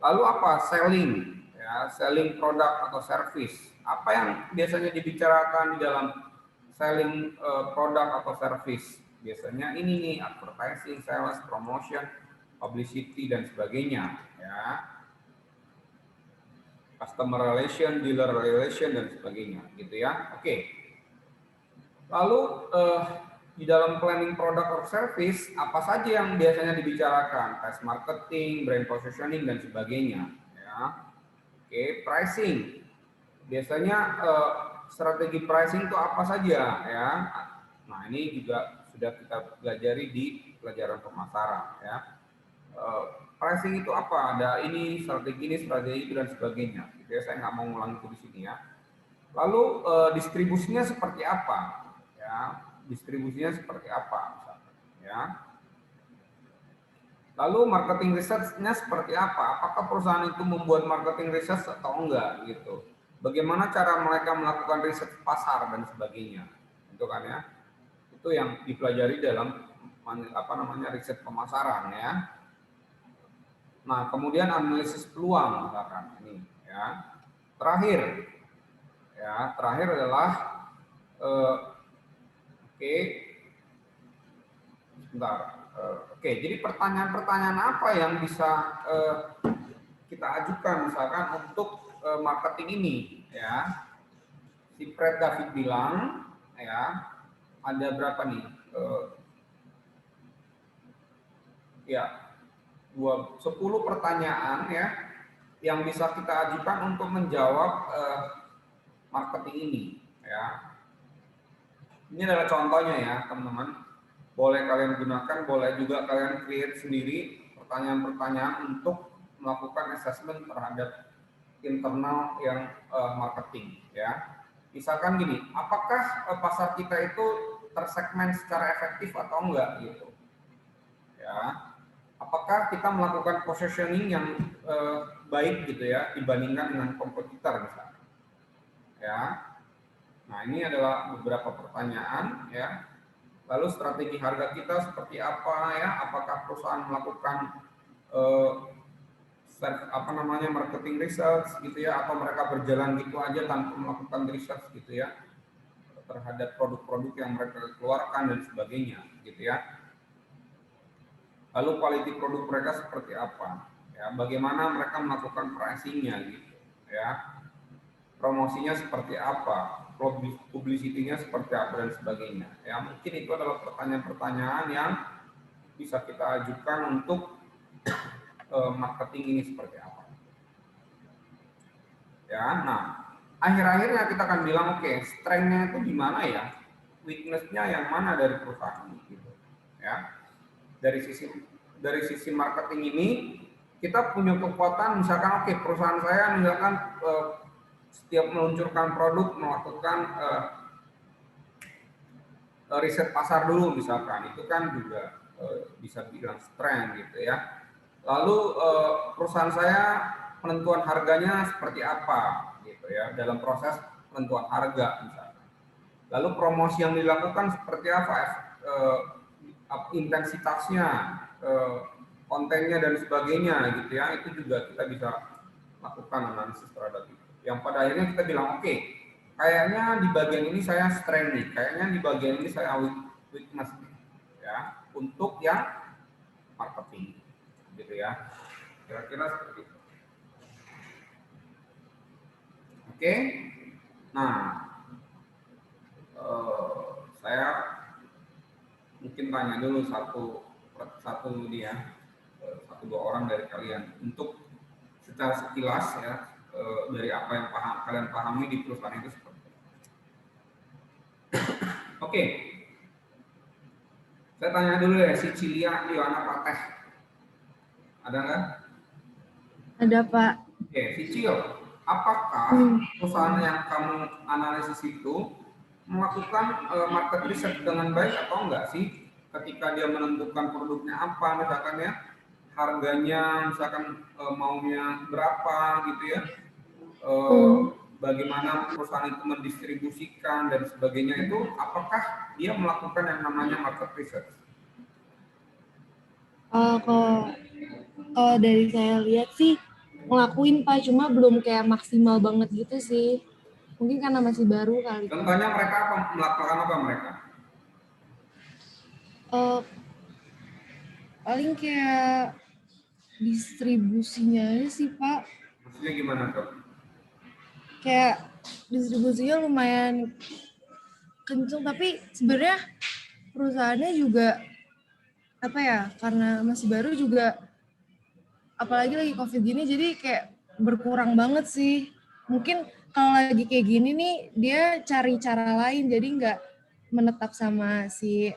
Lalu apa? Selling, ya, selling produk atau service. Apa yang biasanya dibicarakan di dalam selling produk atau service? Biasanya ini nih, advertising, sales, promotion, publicity, dan sebagainya, ya. Customer relation, dealer relation, dan sebagainya, gitu ya. Oke. Lalu di dalam planning product or service, apa saja yang biasanya dibicarakan? Test marketing, brand positioning, dan sebagainya. Ya. Oke, pricing. Biasanya strategi pricing itu apa saja? Ya. Nah, ini juga sudah kita pelajari di pelajaran pemasaran. Ya. Pricing itu apa? Ada ini, strategi itu, dan sebagainya. Gitu ya, saya nggak mau ngulang itu di sini ya. Lalu distribusinya seperti apa? Ya, distribusinya seperti apa? Misalnya, ya. Lalu marketing research-nya seperti apa? Apakah perusahaan itu membuat marketing research atau enggak gitu? Bagaimana cara mereka melakukan riset pasar dan sebagainya? Itu kan ya. Itu yang dipelajari dalam riset pemasaran ya. Nah, kemudian analisis peluang misalkan ini ya. Terakhir adalah jadi pertanyaan-pertanyaan apa yang bisa kita ajukan misalkan untuk marketing ini ya. Si Fred David bilang ya, ada berapa nih? 10 pertanyaan ya yang bisa kita ajukan untuk menjawab marketing ini ya. Ini adalah contohnya ya teman-teman. Boleh kalian gunakan, boleh juga kalian create sendiri pertanyaan-pertanyaan untuk melakukan assessment terhadap internal yang marketing ya. Misalkan gini, apakah pasar kita itu tersegmen secara efektif atau enggak gitu. Ya. Apakah kita melakukan positioning yang baik gitu ya dibandingkan dengan kompetitor misalnya. Ya. Nah, ini adalah beberapa pertanyaan ya. Lalu strategi harga kita seperti apa ya? Apakah perusahaan melakukan marketing research gitu ya, atau mereka berjalan gitu aja tanpa melakukan research gitu ya terhadap produk-produk yang mereka keluarkan dan sebagainya gitu ya. Lalu quality produk mereka seperti apa? Ya, bagaimana mereka melakukan pricing-nya gitu ya. Promosinya seperti apa? Publicity-nya seperti apa dan sebagainya. Ya, mungkin itu adalah pertanyaan-pertanyaan yang bisa kita ajukan untuk marketing ini seperti apa. Ya, nah, akhir-akhirnya kita akan bilang oke, strength-nya itu di mana ya? Weakness-nya yang mana dari perusahaan ini gitu. Ya. Dari sisi marketing ini kita punya kekuatan misalkan perusahaan saya misalkan setiap meluncurkan produk melakukan riset pasar dulu misalkan, itu kan juga bisa bilang strength gitu ya. Lalu perusahaan saya penentuan harganya seperti apa gitu ya dalam proses penentuan harga misalkan. Lalu promosi yang dilakukan seperti apa, intensitasnya, kontennya dan sebagainya gitu ya, itu juga kita bisa lakukan analisis terhadap itu. Yang pada akhirnya kita bilang kayaknya di bagian ini saya strength nih, kayaknya di bagian ini saya weakness nih, ya untuk yang marketing gitu ya, kira-kira seperti itu. Oke, nah saya mungkin tanya dulu satu dia, 1-2 orang dari kalian untuk secara sekilas ya dari apa yang kalian pahami di perusahaan itu seperti apa. Oke. Saya tanya dulu ya, si Cilia Yohana Pateh. Ada nggak? Ada, Pak. Oke, si Cil, apakah perusahaan yang kamu analisis itu melakukan market research dengan baik atau enggak sih? ketika dia menentukan produknya apa, misalkan ya, harganya misalkan maunya berapa gitu ya, bagaimana perusahaan itu mendistribusikan dan sebagainya itu, apakah dia melakukan yang namanya market research? Kalau dari saya lihat sih ngelakuin Pak, cuma belum kayak maksimal banget gitu sih. Mungkin karena masih baru kali. Contohnya mereka melakukan apa mereka? Paling kayak distribusinya aja sih Pak. Maksudnya gimana tuh? Kayak distribusinya lumayan kenceng, tapi sebenarnya perusahaannya juga apa ya, karena masih baru juga, apalagi lagi COVID gini, jadi kayak berkurang banget sih. Mungkin kalau lagi kayak gini nih, dia cari cara lain, jadi nggak menetap sama si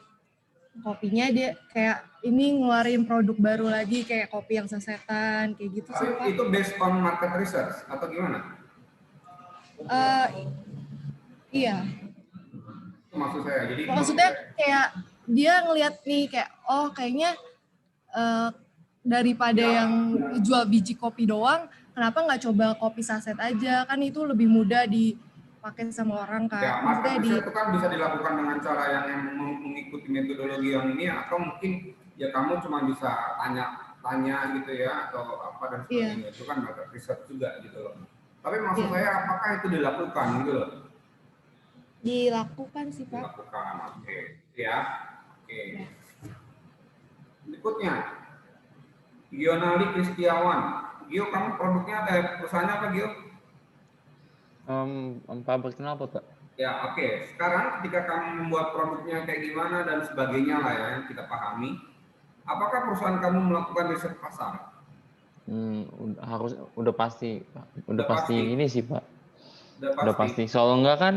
kopinya, dia kayak ini ngeluarin produk baru lagi, kayak kopi yang sasetan, kayak gitu sih Pak. Itu based on market research atau gimana? Iya. Itu maksud saya. Jadi maksudnya kayak dia ngelihat nih kayak, oh kayaknya daripada yang jual biji kopi doang, kenapa nggak coba kopi saset aja, kan itu lebih mudah dipakai sama orang kan. Ya, market research itu kan bisa dilakukan dengan cara yang mengikuti metodologi yang ini, atau mungkin ya kamu cuma bisa tanya gitu ya, atau apa dan sebagainya. Itu kan market research juga gitu loh. Tapi maksud saya, apakah itu dilakukan gitu loh? Dilakukan sih Pak. Dilakukan, oke. Ya, oke. Berikutnya, Gionali Kristiawan. Gio, kamu produknya perusahaannya apa Gio? Pabrik apa Pak? Ya, oke. Sekarang ketika kamu membuat produknya kayak gimana dan sebagainya lah ya, yang kita pahami, apakah perusahaan kamu melakukan riset pasar? Udah pasti, Pak. Udah pasti ini sih Pak. Udah pasti. Soalnya enggak kan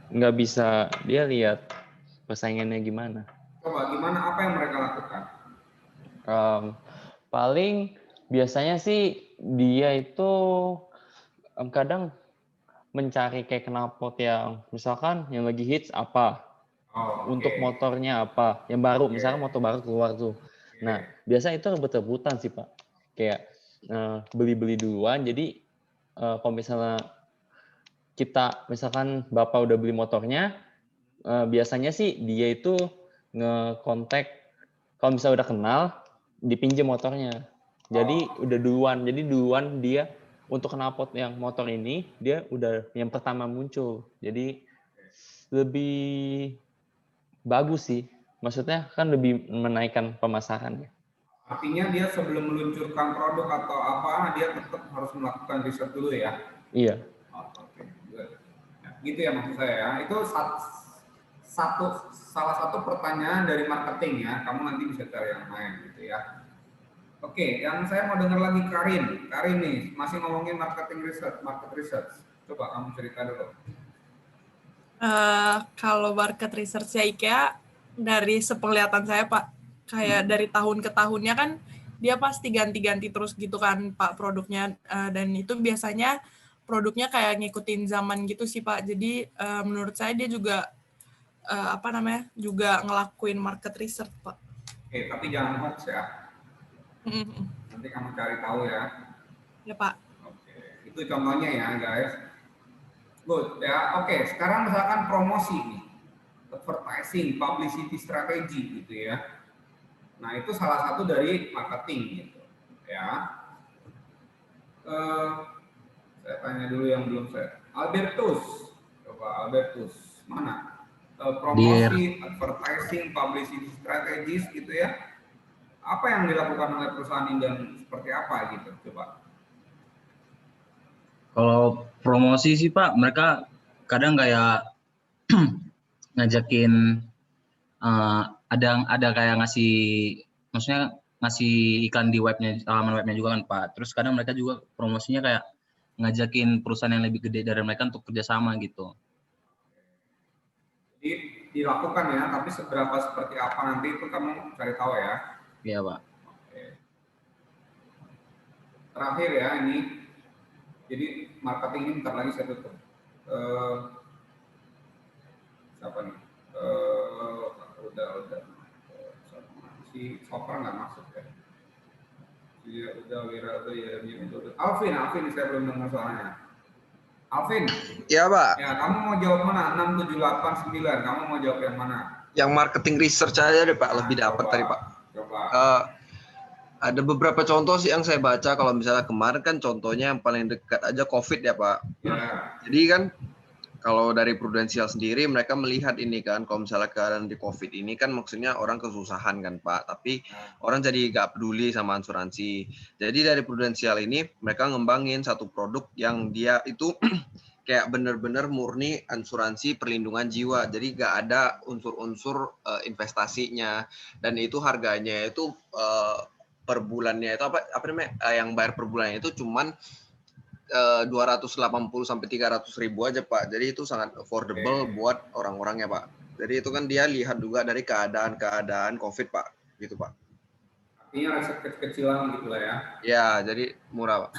nggak bisa dia lihat persaingannya gimana. Coba gimana, apa yang mereka lakukan? Paling biasanya sih dia itu kadang mencari kayak knalpot yang misalkan yang lagi hits apa, untuk motornya apa, yang baru, misalkan motor baru keluar tuh. Nah, biasa itu rebut-rebutan sih Pak. Kayak beli-beli duluan, jadi kalau misalnya kita, misalkan Bapak udah beli motornya, biasanya sih dia itu nge-kontak, kalau misalnya udah kenal, dipinjam motornya. Jadi udah duluan, dia untuk knalpot yang motor ini, dia udah yang pertama muncul. Jadi lebih bagus sih. Maksudnya kan lebih menaikkan pemasarannya. Artinya dia sebelum meluncurkan produk atau apa, dia tetap harus melakukan riset dulu ya? Iya. Oke. Gitu ya maksud saya ya. Itu salah satu pertanyaan dari marketing ya. Kamu nanti bisa cari yang lain gitu ya. Oke, yang saya mau dengar lagi Karin. Karin nih, masih ngomongin market research. Coba kamu cerita dulu. Kalau market research-nya IKEA, dari sepenglihatan saya Pak, kayak dari tahun ke tahunnya kan dia pasti ganti-ganti terus gitu kan Pak produknya, dan itu biasanya produknya kayak ngikutin zaman gitu sih Pak. Jadi menurut saya dia juga juga ngelakuin market research Pak. Oke, tapi jangan hoax ya. Nanti kamu cari tahu ya. Ya Pak. Oke, itu contohnya ya guys. Good ya. Oke, sekarang misalkan promosi nih, advertising, publicity strategy gitu ya. Nah itu salah satu dari marketing gitu ya. Saya tanya dulu yang belum saya. Albertus, coba Albertus mana? Promosi, advertising, publicity strategies gitu ya. Apa yang dilakukan oleh perusahaan ini dan seperti apa gitu, coba? Kalau promosi sih Pak, mereka kadang kayak ngajakin ada kayak maksudnya ngasih iklan di halaman webnya juga kan Pak. Terus kadang mereka juga promosinya kayak ngajakin perusahaan yang lebih gede dari mereka untuk kerjasama gitu. Jadi dilakukan ya, tapi seperti apa nanti itu kamu cari tahu ya. Iya Pak. Oke. Terakhir ya ini, jadi marketing ini bentar lagi saya tutup. Siapa nih? Udah. si Sopra nggak masuk ya. Iya, udah Wira, udah ya. Alvin, saya belum dengar suaranya. Alvin. Iya, Pak. Ya, kamu mau jawab mana? 6, 7, 8, 9. Kamu mau jawab yang mana? Yang marketing research aja deh, Pak. Lebih dapat tadi, Pak. Coba. Ada beberapa contoh sih yang saya baca. Kalau misalnya kemarin kan contohnya yang paling dekat aja COVID ya, Pak. Ya. Jadi kan kalau dari Prudensial sendiri mereka melihat ini kan, kalau misalnya keadaan di COVID ini kan maksudnya orang kesusahan kan Pak, tapi orang jadi nggak peduli sama asuransi. Jadi dari Prudensial ini mereka ngembangin satu produk yang dia itu kayak bener-bener murni asuransi perlindungan jiwa. Jadi nggak ada unsur-unsur investasinya, dan itu harganya itu per bulannya itu apa namanya yang bayar per bulannya itu cuman 280 sampai 300 ribu aja Pak. Jadi itu sangat affordable buat orang-orangnya Pak. Jadi itu kan dia lihat juga dari keadaan COVID Pak, gitu Pak. Artinya resep kecil-kecilan gitu lah ya. Ya, jadi murah Pak.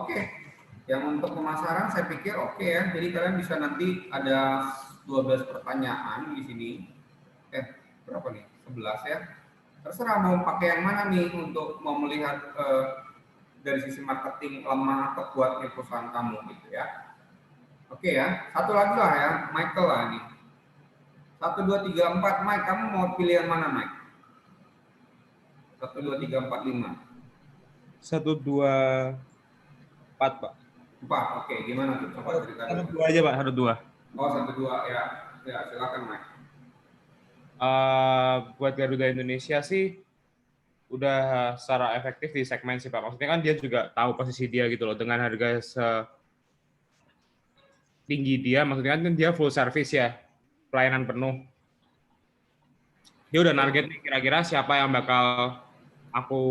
Oke. Yang untuk pemasaran saya pikir oke ya. Jadi kalian bisa nanti ada 12 pertanyaan di sini. Berapa nih? 11 ya. Terserah mau pakai yang mana nih untuk mau melihat dari sisi marketing lemah atau kuatnya perusahaan kamu gitu ya. Oke ya, satu lagi lah ya, Michael lah ini. 1, 2, 3, 4, Mike, kamu mau pilih yang mana Mike? 1, 2, 3, 4, 5. 1, 2, 4 Pak. 4, oke, gimana tuh? Coba cerita dulu. 1, 2 aja Pak, 1, 2. Oh 1, 2 ya, ya silakan Mike. Buat Garuda Indonesia sih udah secara efektif di segmen sih Pak. Maksudnya kan dia juga tahu posisi dia gitu loh, dengan harga setinggi dia, maksudnya kan dia full service ya, pelayanan penuh. Dia udah target nih kira-kira siapa yang bakal aku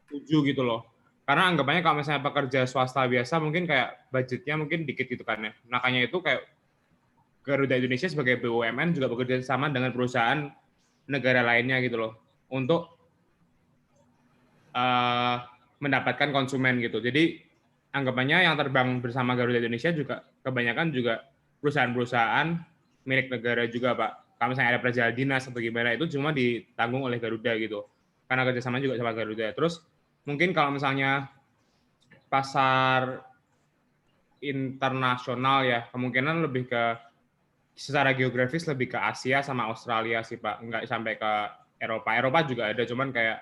tuju gitu loh. Karena anggapannya kalau misalnya pekerja swasta biasa mungkin kayak budgetnya mungkin dikit gitu kan ya. Makanya itu kayak Garuda Indonesia sebagai BUMN juga bekerja sama dengan perusahaan negara lainnya gitu loh, untuk mendapatkan konsumen gitu. Jadi anggapannya yang terbang bersama Garuda Indonesia juga kebanyakan juga perusahaan-perusahaan milik negara juga Pak. Kalau misalnya ada perjalanan dinas atau gimana itu cuma ditanggung oleh Garuda gitu. Karena kerjasama juga sama Garuda. Terus mungkin kalau misalnya pasar internasional ya, kemungkinan lebih ke secara geografis lebih ke Asia sama Australia sih Pak. Nggak sampai ke Eropa. Eropa juga ada, cuman kayak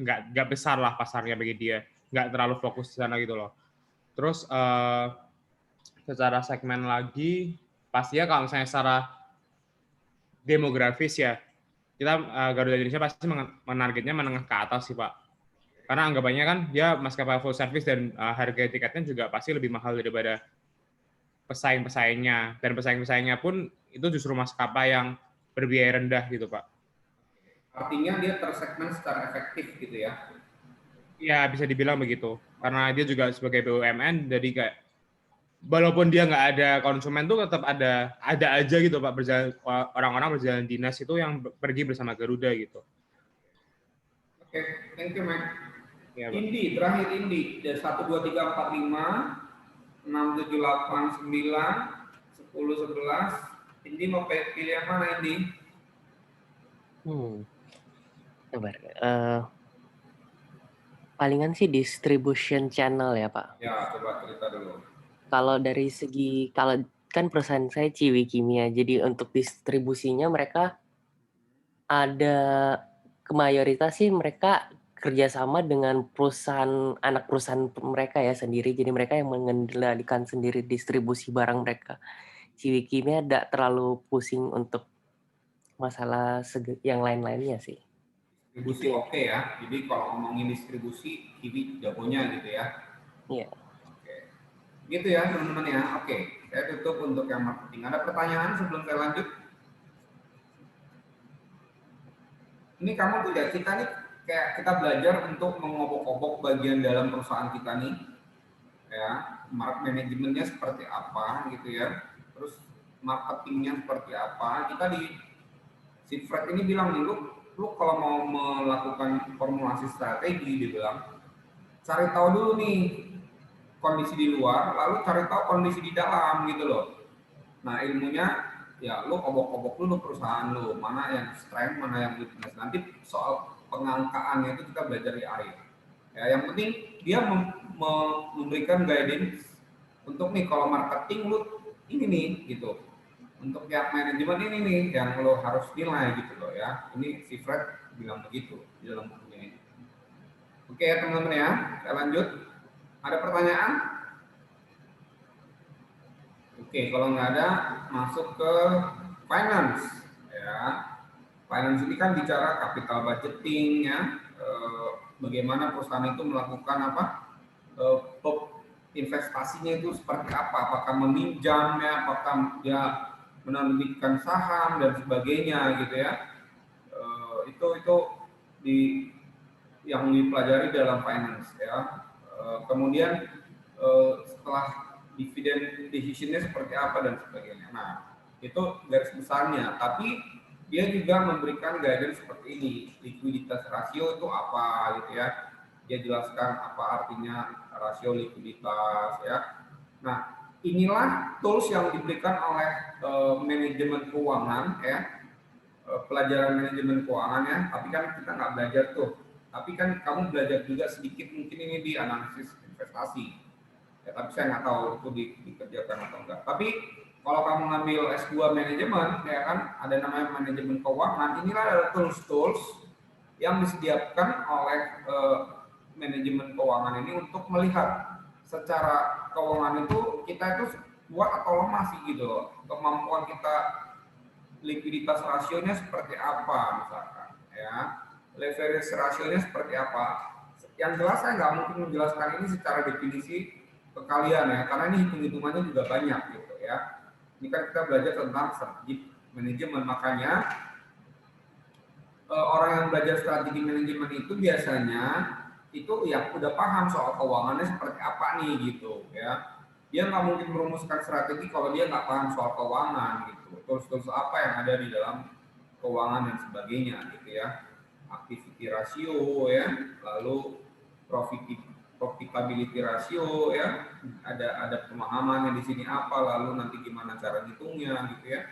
nggak besar lah pasarnya bagi dia, nggak terlalu fokus di sana gitu loh. Terus secara segmen lagi pastinya kalau misalnya secara demografis ya, kita Garuda Indonesia pasti menargetnya menengah ke atas sih Pak, karena anggapannya kan dia maskapai full service dan harga tiketnya juga pasti lebih mahal daripada pesaing-pesaingnya, dan pesaing-pesaingnya pun itu justru maskapai yang berbiaya rendah gitu Pak. Artinya dia tersegmen secara efektif gitu ya? Ya bisa dibilang begitu, karena dia juga sebagai BUMN, jadi kayak walaupun dia nggak ada konsumen tuh tetap ada aja gitu Pak, orang-orang berjalan dinas itu yang pergi bersama Garuda gitu. Oke, thank you Mike. Ya, Pak. Indi, terakhir Indi, dari 1, 2, 3, 4, 5, 6, 7, 8, 9, 10, 11. Indi mau pilih yang mana Indi? Sabar. Palingan sih distribution channel ya Pak. Ya, coba cerita dulu. Kalau dari segi, kalau kan perusahaan saya Ciwi Kimia, jadi untuk distribusinya mereka ada mayoritas sih mereka kerjasama dengan perusahaan, anak perusahaan mereka ya sendiri, jadi mereka yang mengendalikan sendiri distribusi barang mereka. Ciwi Kimia tidak terlalu pusing untuk masalah yang lain-lainnya sih. Distribusi oke ya, jadi kalau ngomongin distribusi, Kiwi jagonya gitu ya. Iya. Oke. Gitu ya teman-teman ya, oke. Saya tutup untuk yang marketing. Ada pertanyaan sebelum saya lanjut? Ini kamu tuh ya, kita nih kayak kita belajar untuk mengobok-obok bagian dalam perusahaan kita nih. Ya, manajemennya seperti apa gitu ya. Terus marketingnya seperti apa. Kita di si Fred ini bilang nih, lu kalau mau melakukan formulasi strategi, dia bilang, cari tahu dulu nih kondisi di luar, lalu cari tahu kondisi di dalam gitu loh. Nah ilmunya ya lu obok-obok dulu perusahaan lu, mana yang strength, mana yang weakness. Nanti soal pengangkaannya itu kita belajar di akhir. Ya, yang penting dia memberikan guidance untuk nih kalau marketing lu ini nih gitu. Untuk yang manajemen ini nih yang lo harus nilai gitu loh ya. Ini si Fred bilang begitu di dalam bukunya ini. Oke ya teman-teman ya, kita lanjut. Ada pertanyaan? Oke, kalau nggak ada, masuk ke finance. Ya, finance ini kan bicara capital budgeting ya, bagaimana perusahaan itu melakukan apa, investasinya itu seperti apa, apakah meminjamnya, apakah dia menerbitkan saham dan sebagainya gitu ya. Itu yang dipelajari dalam finance ya. Kemudian setelah dividend decision-nya seperti apa dan sebagainya. Nah, itu garis besarnya. Tapi dia juga memberikan guidance seperti ini. Likuiditas rasio itu apa gitu ya. Dia jelaskan apa artinya rasio likuiditas ya. Nah, inilah tools yang diberikan oleh manajemen keuangan ya. Pelajaran manajemen keuangan ya. Tapi kan kita nggak belajar tuh. Tapi kan kamu belajar juga sedikit mungkin ini di analisis investasi. Ya, tapi saya nggak tahu itu dikerjakan atau enggak. Tapi kalau kamu ngambil S2 manajemen, ya kan ada namanya manajemen keuangan. Inilah adalah tools-tools yang disediakan oleh manajemen keuangan ini untuk melihat secara keuangan itu kita itu kuat atau lemah sih gitu loh. Kemampuan kita likuiditas rasionya seperti apa misalkan, ya. Leverage rasionya seperti apa. Yang jelas saya nggak mungkin menjelaskan ini secara definisi ke kalian ya, karena ini hitung-hitungannya juga banyak gitu ya. Ini kan kita belajar tentang strategi manajemen, makanya orang yang belajar strategi manajemen itu biasanya itu ya udah paham soal keuangannya seperti apa nih gitu ya. Dia nggak mungkin merumuskan strategi kalau dia nggak paham soal keuangan gitu. Tools-tools apa yang ada di dalam keuangan dan sebagainya gitu ya. Activity ratio ya, lalu profitability ratio ya, ada pemahamannya di sini apa, lalu nanti gimana cara ngitungnya gitu ya.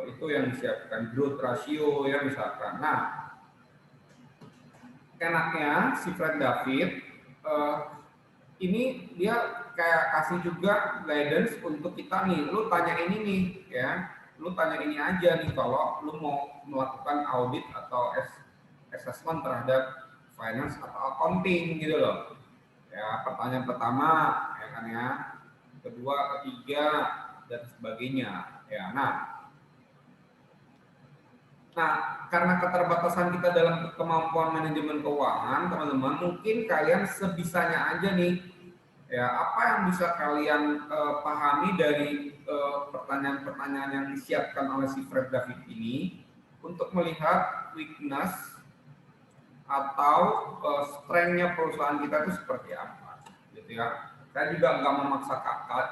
Itu yang disiapkan. Growth ratio ya misalkan. Nah, enaknya si Fred David ini dia kayak kasih juga guidance untuk kita nih, lu tanya ini nih ya, lu tanya ini aja nih kalau lu mau melakukan audit atau assessment terhadap finance atau accounting gitu loh. Ya, pertanyaan pertama ya kan ya, kedua, ketiga dan sebagainya. Ya, nah karena keterbatasan kita dalam kemampuan manajemen keuangan, teman-teman, mungkin kalian sebisanya aja nih ya, apa yang bisa kalian pahami dari pertanyaan-pertanyaan yang disiapkan oleh si Fred David ini untuk melihat weakness atau strength-nya perusahaan kita itu seperti apa, gitu ya. Saya juga nggak memaksa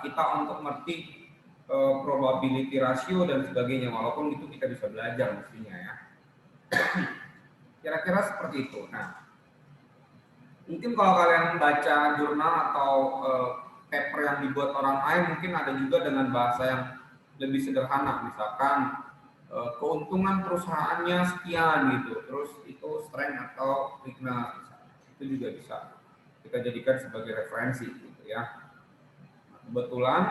kita untuk ngerti probability ratio dan sebagainya, walaupun itu kita bisa belajar mestinya ya. Kira-kira seperti itu. Nah, mungkin kalau kalian baca jurnal atau paper yang dibuat orang lain, mungkin ada juga dengan bahasa yang lebih sederhana, misalkan keuntungan perusahaannya sekian gitu, terus itu strength atau weakness, itu juga bisa kita jadikan sebagai referensi gitu ya. Kebetulan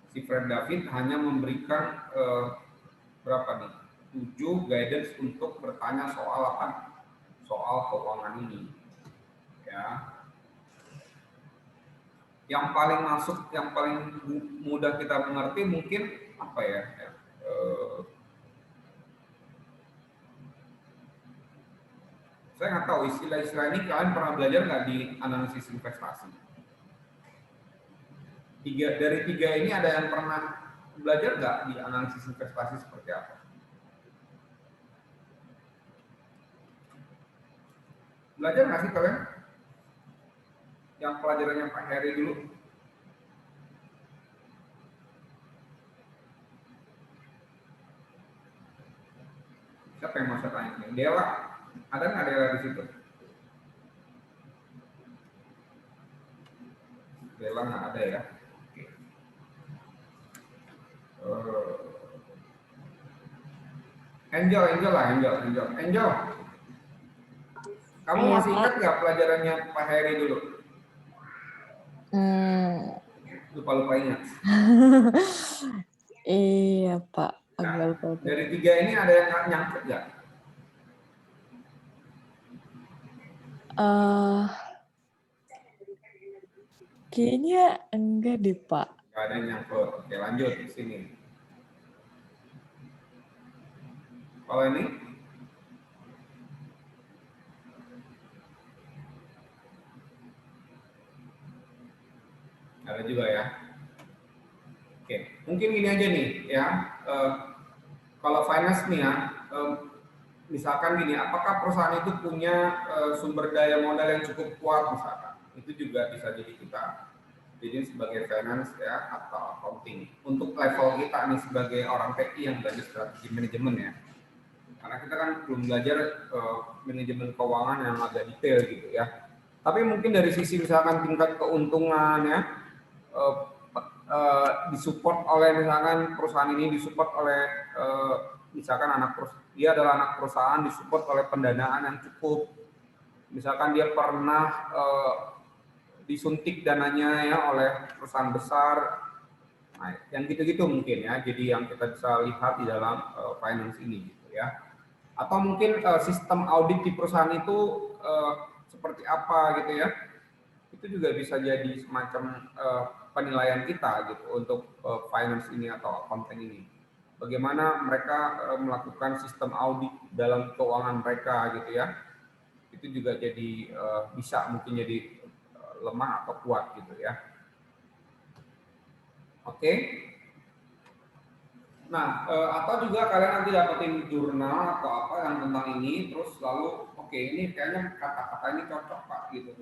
si Fred David hanya memberikan berapa nih, 7 guidance untuk bertanya soal apa, soal keuangan ini ya. Yang paling masuk, yang paling mudah kita mengerti mungkin apa ya, saya nggak tahu istilah-istilah ini kalian pernah belajar nggak di analisis investasi? Dari tiga ini ada yang pernah belajar nggak di analisis investasi seperti apa? Belajar nggak sih kalian? Yang pelajarannya Pak Heri dulu? Siapa yang mau saya tanya? Dela, ada nggak Dela di situ? Dela nggak ada ya? Oke. Angel. Kamu Iya, masih Pak. ingat nggak pelajarannya Pak Heri dulu? Lupa ingat. Iya, Pak. Agak lupa. Dari 3 ini ada yang nyangkut nggak? Kayaknya enggak deh, Pak. Nggak ada yang nyangkut. Oke, lanjut di sini. Kalau ini? Ada juga ya. Oke, mungkin gini aja nih ya. Kalau finance nih ya, misalkan gini, apakah perusahaan itu punya sumber daya modal yang cukup kuat misalkan? Itu juga bisa jadi kita jadi sebagai finance ya atau accounting. Untuk level kita nih sebagai orang TI yang belajar strategi manajemen ya. Karena kita kan belum belajar manajemen keuangan yang agak detail gitu ya. Tapi mungkin dari sisi misalkan tingkat keuntungan ya, disupport oleh misalkan perusahaan ini disupport oleh misalkan dia adalah anak perusahaan disupport oleh pendanaan yang cukup. Misalkan dia pernah disuntik dananya ya oleh perusahaan besar. Nah, yang gitu-gitu mungkin ya. Jadi yang kita bisa lihat di dalam finance ini gitu ya. Atau mungkin sistem audit di perusahaan itu seperti apa gitu ya. Itu juga bisa jadi semacam penilaian kita gitu untuk finance ini atau accounting ini. Bagaimana mereka melakukan sistem audit dalam keuangan mereka gitu ya. Itu juga jadi bisa mungkin jadi lemah atau kuat gitu ya. Oke. Nah, atau juga kalian nanti dapetin jurnal atau apa yang tentang ini, terus lalu oke, ini kayaknya kata-kata ini cocok Pak gitu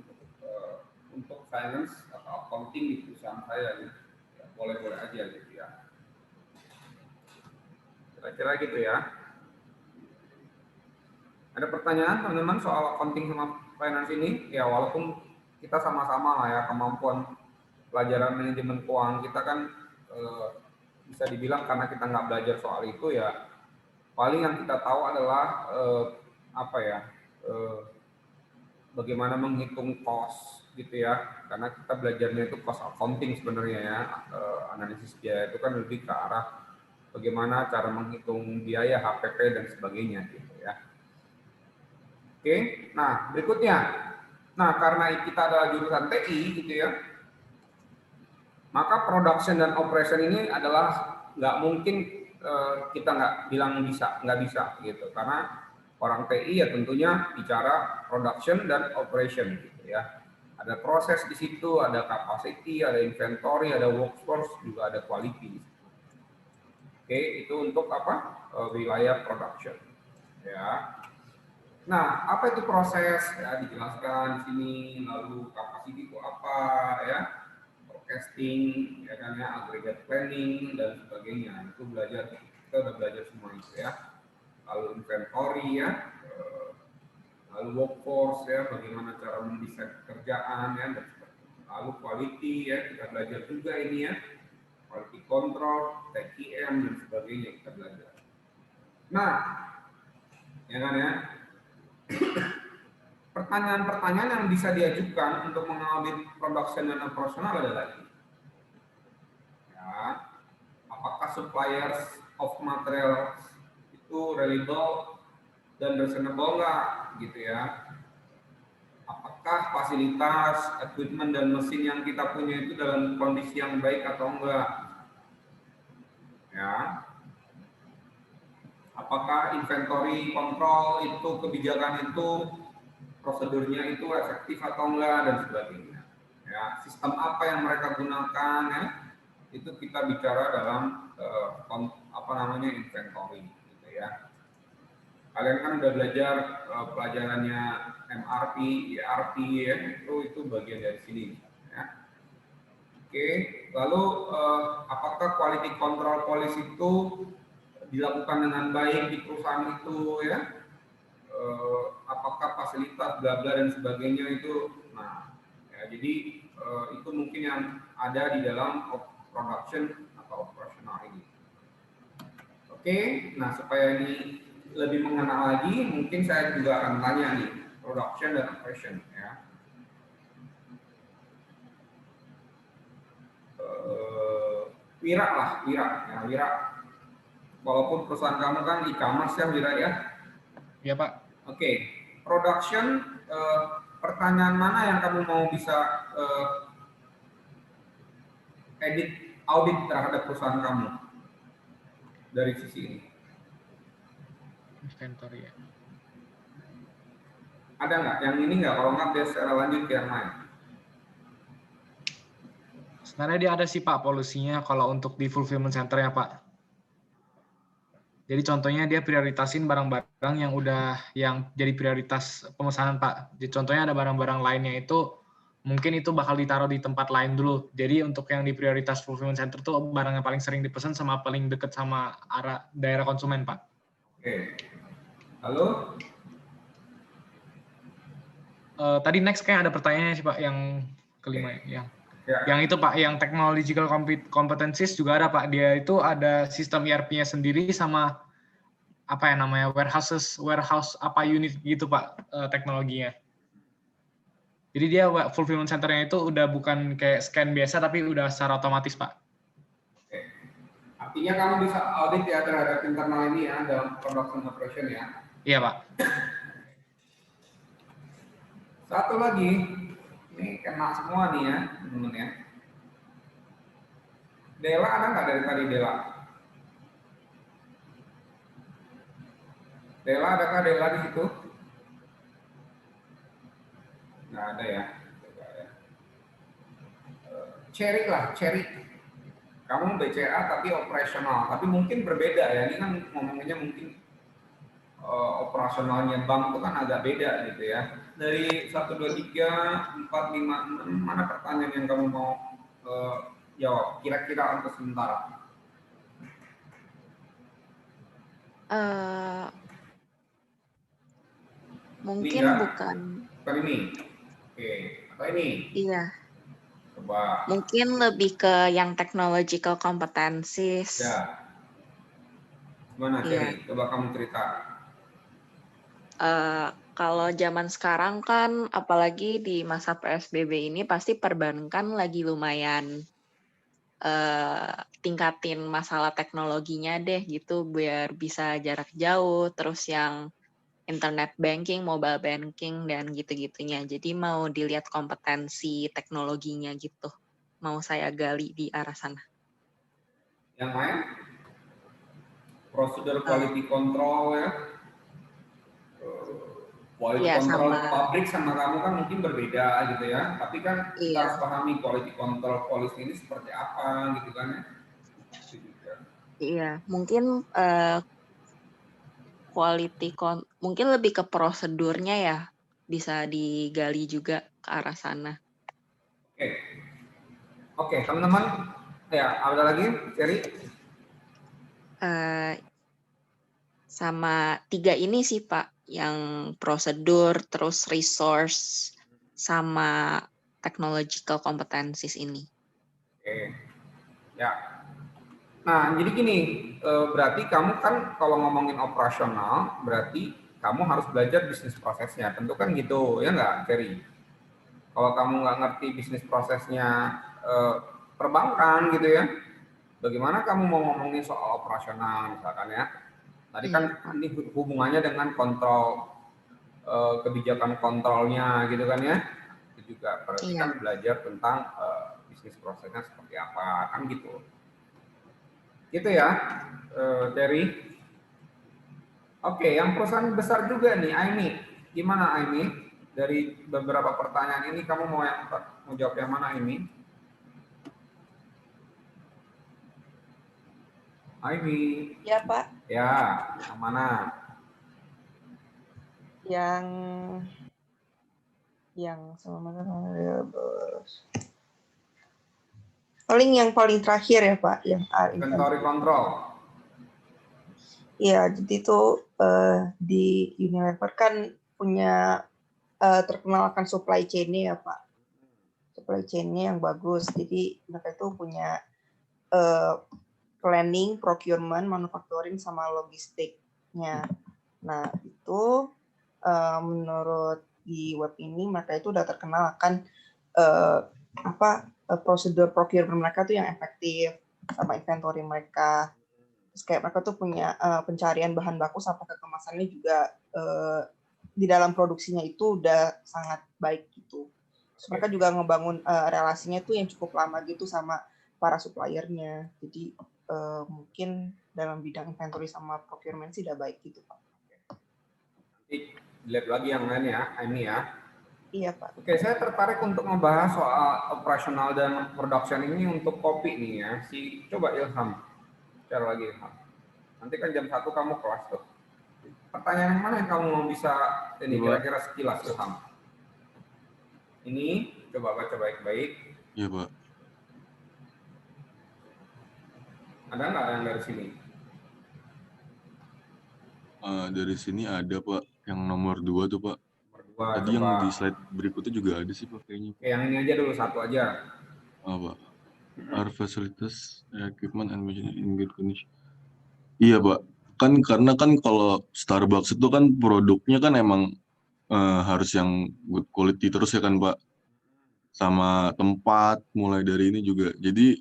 untuk finance atau accounting di perusahaan saya gitu. Ya, boleh-boleh aja gitu ya. Kira-kira gitu ya. Ada pertanyaan teman-teman soal accounting sama finance ini? Ya walaupun kita sama-sama lah ya kemampuan pelajaran manajemen keuangan kita kan bisa dibilang karena kita nggak belajar soal itu ya paling yang kita tahu adalah bagaimana menghitung cost gitu ya, karena kita belajarnya itu cost accounting sebenarnya ya, analisis biaya itu kan lebih ke arah bagaimana cara menghitung biaya HPP dan sebagainya gitu ya. Oke, nah berikutnya, nah karena kita adalah jurusan TI gitu ya, maka production dan operation ini adalah nggak mungkin kita nggak bilang nggak bisa gitu, karena orang TI ya tentunya bicara production dan operation gitu ya. Ada proses di situ, ada capacity, ada inventory, ada workforce, juga ada quality. Oke, itu untuk apa? Wilayah production. Ya. Nah, apa itu proses? Ya, dijelaskan di sini. Lalu capacity itu apa? Ya, forecasting, ya kan ya, aggregate planning dan sebagainya. Itu belajar, kita udah belajar semua itu ya. Lalu inventory ya, lalu workforce ya, bagaimana cara mendesain pekerjaan ya, dan sebagainya. Lalu quality ya, kita belajar juga ini ya, quality control, TQM dan sebagainya kita belajar. Nah, ya kan ya, pertanyaan-pertanyaan yang bisa diajukan untuk mengaudit production dan operasional adalah ini. Ya, apakah suppliers of materials itu reliable dan reasonable nggak gitu ya? Apakah fasilitas, equipment dan mesin yang kita punya itu dalam kondisi yang baik atau enggak? Ya. Apakah inventory control itu, kebijakan itu, prosedurnya itu efektif atau enggak dan sebagainya. Ya, sistem apa yang mereka gunakan ya? Itu kita bicara dalam inventory gitu ya. Kalian kan udah belajar pelajarannya MRP, ERP ya, itu bagian dari sini ya. Oke, lalu apakah quality control policy itu dilakukan dengan baik di perusahaan itu ya? Apakah fasilitas bla bla dan sebagainya itu? Nah, ya, jadi itu mungkin yang ada di dalam production atau operational ini. Oke, nah supaya ini lebih mengenal lagi, mungkin saya juga akan tanya nih, production dan operation ya. Wira lah, Wira. Walaupun perusahaan kamu kan e-commerce ya, Wira ya? Iya, Pak. Oke, production, pertanyaan mana yang kamu mau bisa audit terhadap perusahaan kamu dari sisi ini? Inventory ya. Ada nggak? Yang ini nggak? Kalau nggak, dia secara lanjut ke yang lain. Sebenarnya dia ada sih Pak polusinya kalau untuk di fulfillment center ya Pak. Jadi contohnya dia prioritasin barang-barang yang jadi prioritas pemesanan Pak. Jadi contohnya ada barang-barang lainnya itu mungkin itu bakal ditaruh di tempat lain dulu. Jadi untuk yang di prioritas fulfillment center tuh barang yang paling sering dipesan sama paling deket sama daerah konsumen Pak. Oke. Lalu? Tadi next kayak ada pertanyaannya sih Pak yang kelima ya. Yang itu Pak, yang technological competencies juga ada Pak. Dia itu ada sistem ERP-nya sendiri sama apa ya namanya warehouse apa unit gitu Pak teknologinya. Jadi dia fulfillment center-nya itu udah bukan kayak scan biasa tapi udah secara otomatis Pak. Oke. Artinya kamu bisa audit ya terhadap internal ini ya dalam production operation ya. Iya Pak. Satu lagi. Ini kena semua nih ya, teman-teman ya. Dela ada nggak dari tadi Dela? Dela, adakah Dela di situ? Nggak ada ya. Cherry lah, Cherry. Kamu BCA tapi operasional, tapi mungkin berbeda ya. Ini kan ngomongnya mungkin operasionalnya bank itu kan agak beda gitu ya. Dari 1, 2, 3, 4, 5, 6, mana pertanyaan yang kamu mau jawab? Kira-kira untuk sementara. Mungkin ini bukan ini. Oke, atau ini? Iya. Coba. Mungkin lebih ke yang technological competencies. Ya. Gimana, Cherry? Coba kamu cerita. Kalau zaman sekarang kan, apalagi di masa PSBB ini, pasti perbankan lagi lumayan tingkatin masalah teknologinya deh gitu, biar bisa jarak jauh, terus yang internet banking, mobile banking, dan gitu-gitunya. Jadi mau dilihat kompetensi teknologinya gitu. Mau saya gali di arah sana. Yang lain? Prosedur quality control ya? Quality control pabrik sama kamu kan mungkin berbeda gitu ya, tapi kan kita harus pahami quality control policy ini seperti apa gitu kan ya. Iya, mungkin mungkin lebih ke prosedurnya ya, bisa digali juga ke arah sana. Oke, teman-teman, ya ada lagi, Cherry? Sama 3 ini sih Pak, yang prosedur, terus resource, sama technological competencies ini. Oke, ya. Nah, jadi gini, berarti kamu kan kalau ngomongin operasional, berarti kamu harus belajar bisnis prosesnya. Tentu kan gitu, ya nggak, Cherry? Kalau kamu nggak ngerti bisnis prosesnya perbankan gitu ya, bagaimana kamu mau ngomongin soal operasional misalkan ya? Tadi kan ini hubungannya dengan kontrol, kebijakan kontrolnya gitu kan ya. Itu juga berarti kan belajar tentang bisnis prosesnya seperti apa, kan gitu. Gitu ya, Terry. Oke, yang perusahaan besar juga nih, Aimi. Gimana Aimi? Dari beberapa pertanyaan ini kamu mau jawab yang mana Aimi? Aimi. Ya Pak. Ya, yang mana? Yang sama mana ya bos? Yang paling terakhir ya Pak, yang inventory control. Iya, jadi itu di Unilever kan punya terkenal akan supply chain-nya ya Pak. Supply chain-nya yang bagus. Jadi mereka itu punya planning, procurement, manufacturing sama logistiknya. Nah, itu menurut di web ini mereka itu udah terkenal akan prosedur procurement mereka tuh yang efektif sama inventory mereka. Terus kayak mereka tuh punya pencarian bahan baku sampai ke kemasannya juga di dalam produksinya itu udah sangat baik gitu. Terus mereka juga ngebangun relasinya tuh yang cukup lama gitu sama para suppliernya. Jadi mungkin dalam bidang inventory sama procurement sih udah baik gitu Pak. Nanti lihat lagi yang lain ya, ini ya. Iya Pak. Oke, saya tertarik untuk membahas soal operasional dan production ini untuk kopi nih ya. Coba Ilham, share lagi Ilham. Nanti kan jam 1 kamu kelas tuh. Pertanyaan yang mana yang kamu mau bisa ini kira-kira sekilas Ilham? Ini coba baca baik-baik. Iya Pak. Ada nggak yang dari sini? Dari sini ada Pak, yang nomor 2 tuh Pak. Tadi coba. yang di slide berikutnya juga ada sih Pak kayaknya. Oke, yang ini aja dulu, satu aja. Pak. Our facilities, equipment and machinery in good condition. Iya Pak, kan karena kan kalau Starbucks itu kan produknya kan emang harus yang good quality terus ya kan Pak. Sama tempat, mulai dari ini juga. Jadi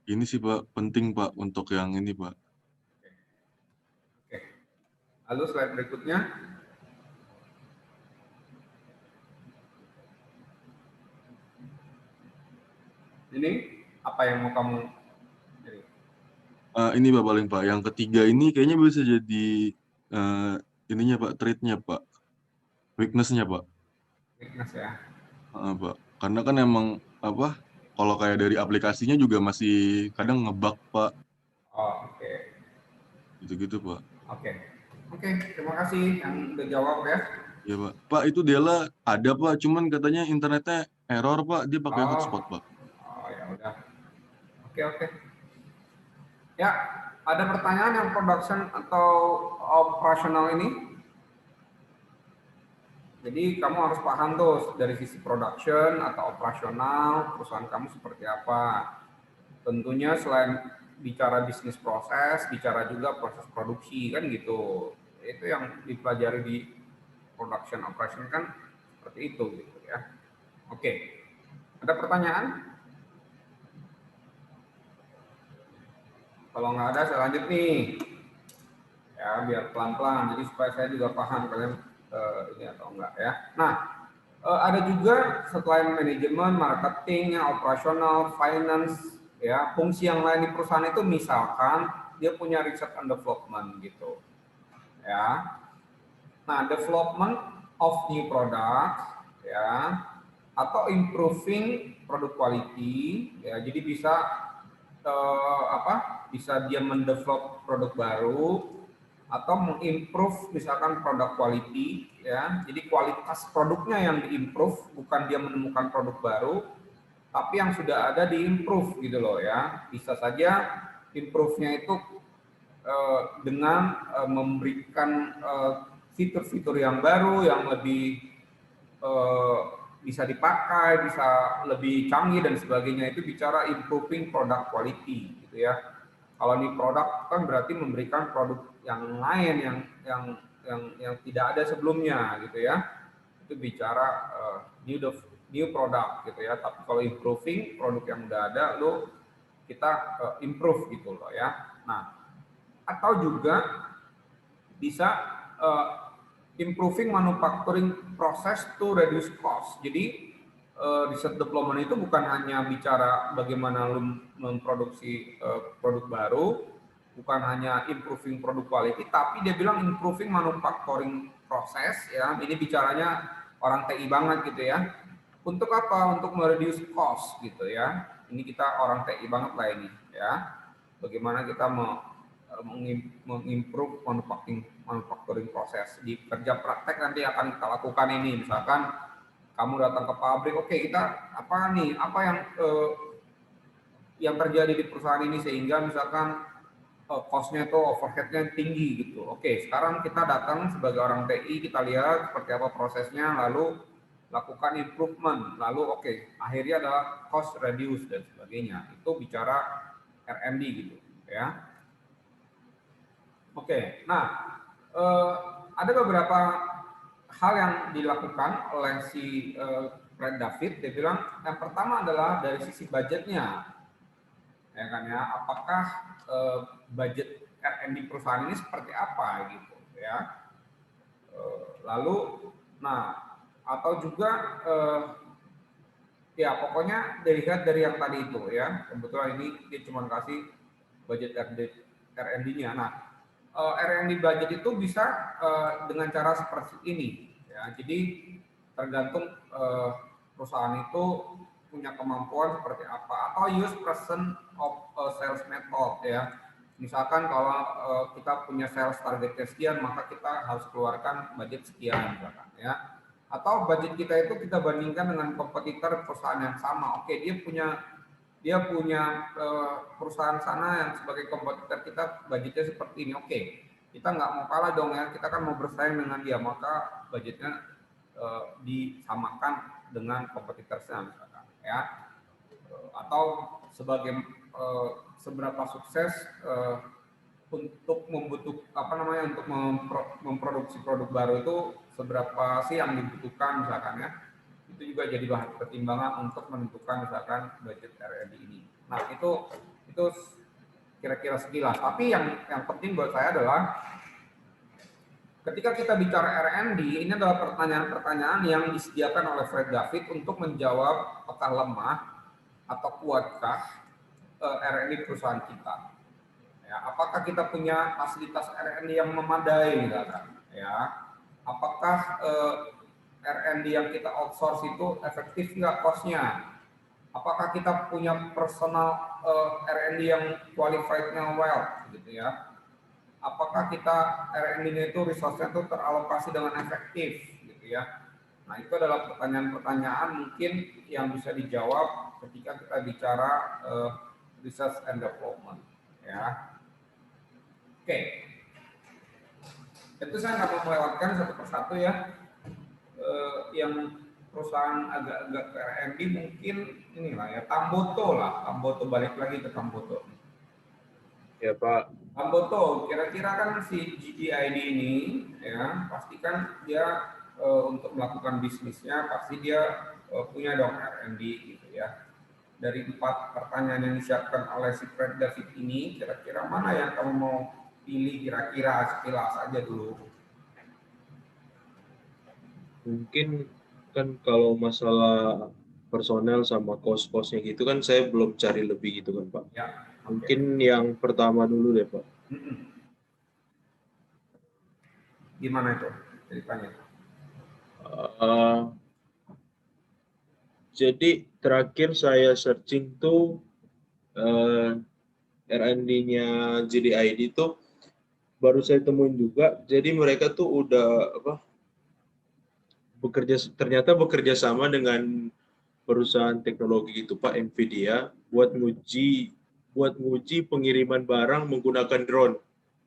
ini sih Pak, penting Pak untuk yang ini Pak. Oke. Lalu slide berikutnya. Ini apa yang mau kamu? Ini Pak paling Pak. Yang ketiga ini kayaknya bisa jadi ininya Pak, trait-nya Pak. Weakness-nya Pak. Weakness ya. Pak. Karena kan emang apa? Kalau kayak dari aplikasinya juga masih kadang ngebug Pak. Oh, oke. Gitu-gitu Pak. Oke, terima kasih yang udah jawab ya. Iya Pak. Pak itu Dela ada Pak, cuman katanya internetnya error Pak, dia pakai hotspot Pak. Oh ya udah. Oke. Ya, ada pertanyaan yang production atau operasional ini? Jadi kamu harus paham tuh dari sisi production atau operasional perusahaan kamu seperti apa. Tentunya selain bicara bisnis proses, bicara juga proses produksi kan gitu. Itu yang dipelajari di production operation kan seperti itu gitu ya. Oke. Ada pertanyaan? Kalau nggak ada saya lanjut nih. Ya biar pelan-pelan jadi supaya saya juga paham kalian ini atau enggak ya. Nah, ada juga selain manajemen, marketing, operasional, finance, ya fungsi yang lain di perusahaan itu misalkan dia punya research and development gitu, ya. Nah, development of new products, ya, atau improving product quality, ya. Jadi bisa bisa dia mendevelop produk baru atau mengimprove misalkan produk quality ya. Jadi kualitas produknya yang diimprove, bukan dia menemukan produk baru tapi yang sudah ada diimprove gitu loh ya. Bisa saja improve-nya itu dengan memberikan fitur-fitur yang baru yang lebih bisa dipakai, bisa lebih canggih dan sebagainya. Itu bicara improving product quality gitu ya. Kalau ini produk kan berarti memberikan produk yang lain yang tidak ada sebelumnya gitu ya. Itu bicara new product gitu ya. Tapi kalau improving produk yang udah ada lo kita improve gitu loh ya. Nah, atau juga bisa improving manufacturing process to reduce cost. Jadi research development itu bukan hanya bicara bagaimana lu memproduksi produk baru, bukan hanya improving produk quality, tapi dia bilang improving manufacturing process ya. Ini bicaranya orang TI banget gitu ya. Untuk apa? Untuk mereduce cost gitu ya. Ini kita orang TI banget lah ini ya. Bagaimana kita mengimprove manufacturing proses. Di kerja praktek nanti akan kita lakukan ini. Misalkan kamu datang ke pabrik, oke kita apa yang terjadi di perusahaan ini sehingga misalkan cost-nya itu overhead-nya tinggi gitu. Oke, sekarang kita datang sebagai orang TI, kita lihat seperti apa prosesnya, lalu lakukan improvement, lalu akhirnya adalah cost reduce dan sebagainya. Itu bicara R&D gitu ya. Oke, nah ada beberapa hal yang dilakukan oleh si Fred David. Dia bilang yang pertama adalah dari sisi budgetnya, ya kan ya. Apakah budget R&D perusahaan ini seperti apa gitu, ya. Lalu, nah atau juga ya pokoknya dilihat dari yang tadi itu ya. Kebetulan ini dia cuma kasih budget R&D-nya. Nah, R&D budget itu bisa dengan cara seperti ini ya. Jadi tergantung perusahaan itu punya kemampuan seperti apa, atau use person of sales method ya. Misalkan kalau kita punya sales targetnya sekian, maka kita harus keluarkan budget sekian misalkan ya. Atau budget kita itu kita bandingkan dengan kompetitor perusahaan yang sama. Oke, dia punya perusahaan sana yang sebagai kompetitor kita budgetnya seperti ini. Oke, kita nggak mau kalah dong ya, kita kan mau bersaing dengan dia, maka budgetnya disamakan dengan kompetitornya misalkan ya. Atau sebagai seberapa sukses untuk untuk memproduksi produk baru itu seberapa sih yang dibutuhkan misalkan ya. Itu juga jadi bahan pertimbangan untuk menentukan misalkan budget R&D ini. Nah itu kira-kira sekilas. Tapi yang penting buat saya adalah ketika kita bicara R&D, ini adalah pertanyaan-pertanyaan yang disediakan oleh Fred David untuk menjawab apakah lemah atau kuatkah R&D perusahaan kita. Ya, apakah kita punya fasilitas R&D yang memadai misalkan ya. Apakah R&D yang kita outsource itu efektif nggak cost-nya? Apakah kita punya personal R&D yang qualified-nya well, gitu ya? Apakah kita R&D-nya itu resource-nya itu teralokasi dengan efektif, gitu ya? Nah itu adalah pertanyaan-pertanyaan mungkin yang bisa dijawab ketika kita bicara research and development, ya. Oke, tentu saya nggak mau melewatkan satu persatu ya. Yang perusahaan agak-agak ke R&D mungkin inilah ya, Tamboto balik lagi ke Tamboto. Ya Pak. Tamboto, kira-kira kan si GDID ini ya pastikan dia untuk melakukan bisnisnya pasti dia punya dong R&D gitu ya. Dari 4 pertanyaan yang disiapkan oleh si Fred David ini, kira-kira mana yang kamu mau pilih kira-kira sekilas aja dulu? Mungkin kan kalau masalah personel sama kos-kosnya gitu kan saya belum cari lebih gitu kan Pak. Ya, mungkin yang pertama dulu deh Pak. Gimana itu ceritanya? Jadi terakhir saya searching tuh R&D-nya GDID itu baru saya temuin juga. Jadi mereka tuh udah ternyata bekerja sama dengan perusahaan teknologi itu Pak, Nvidia, buat nguji pengiriman barang menggunakan drone.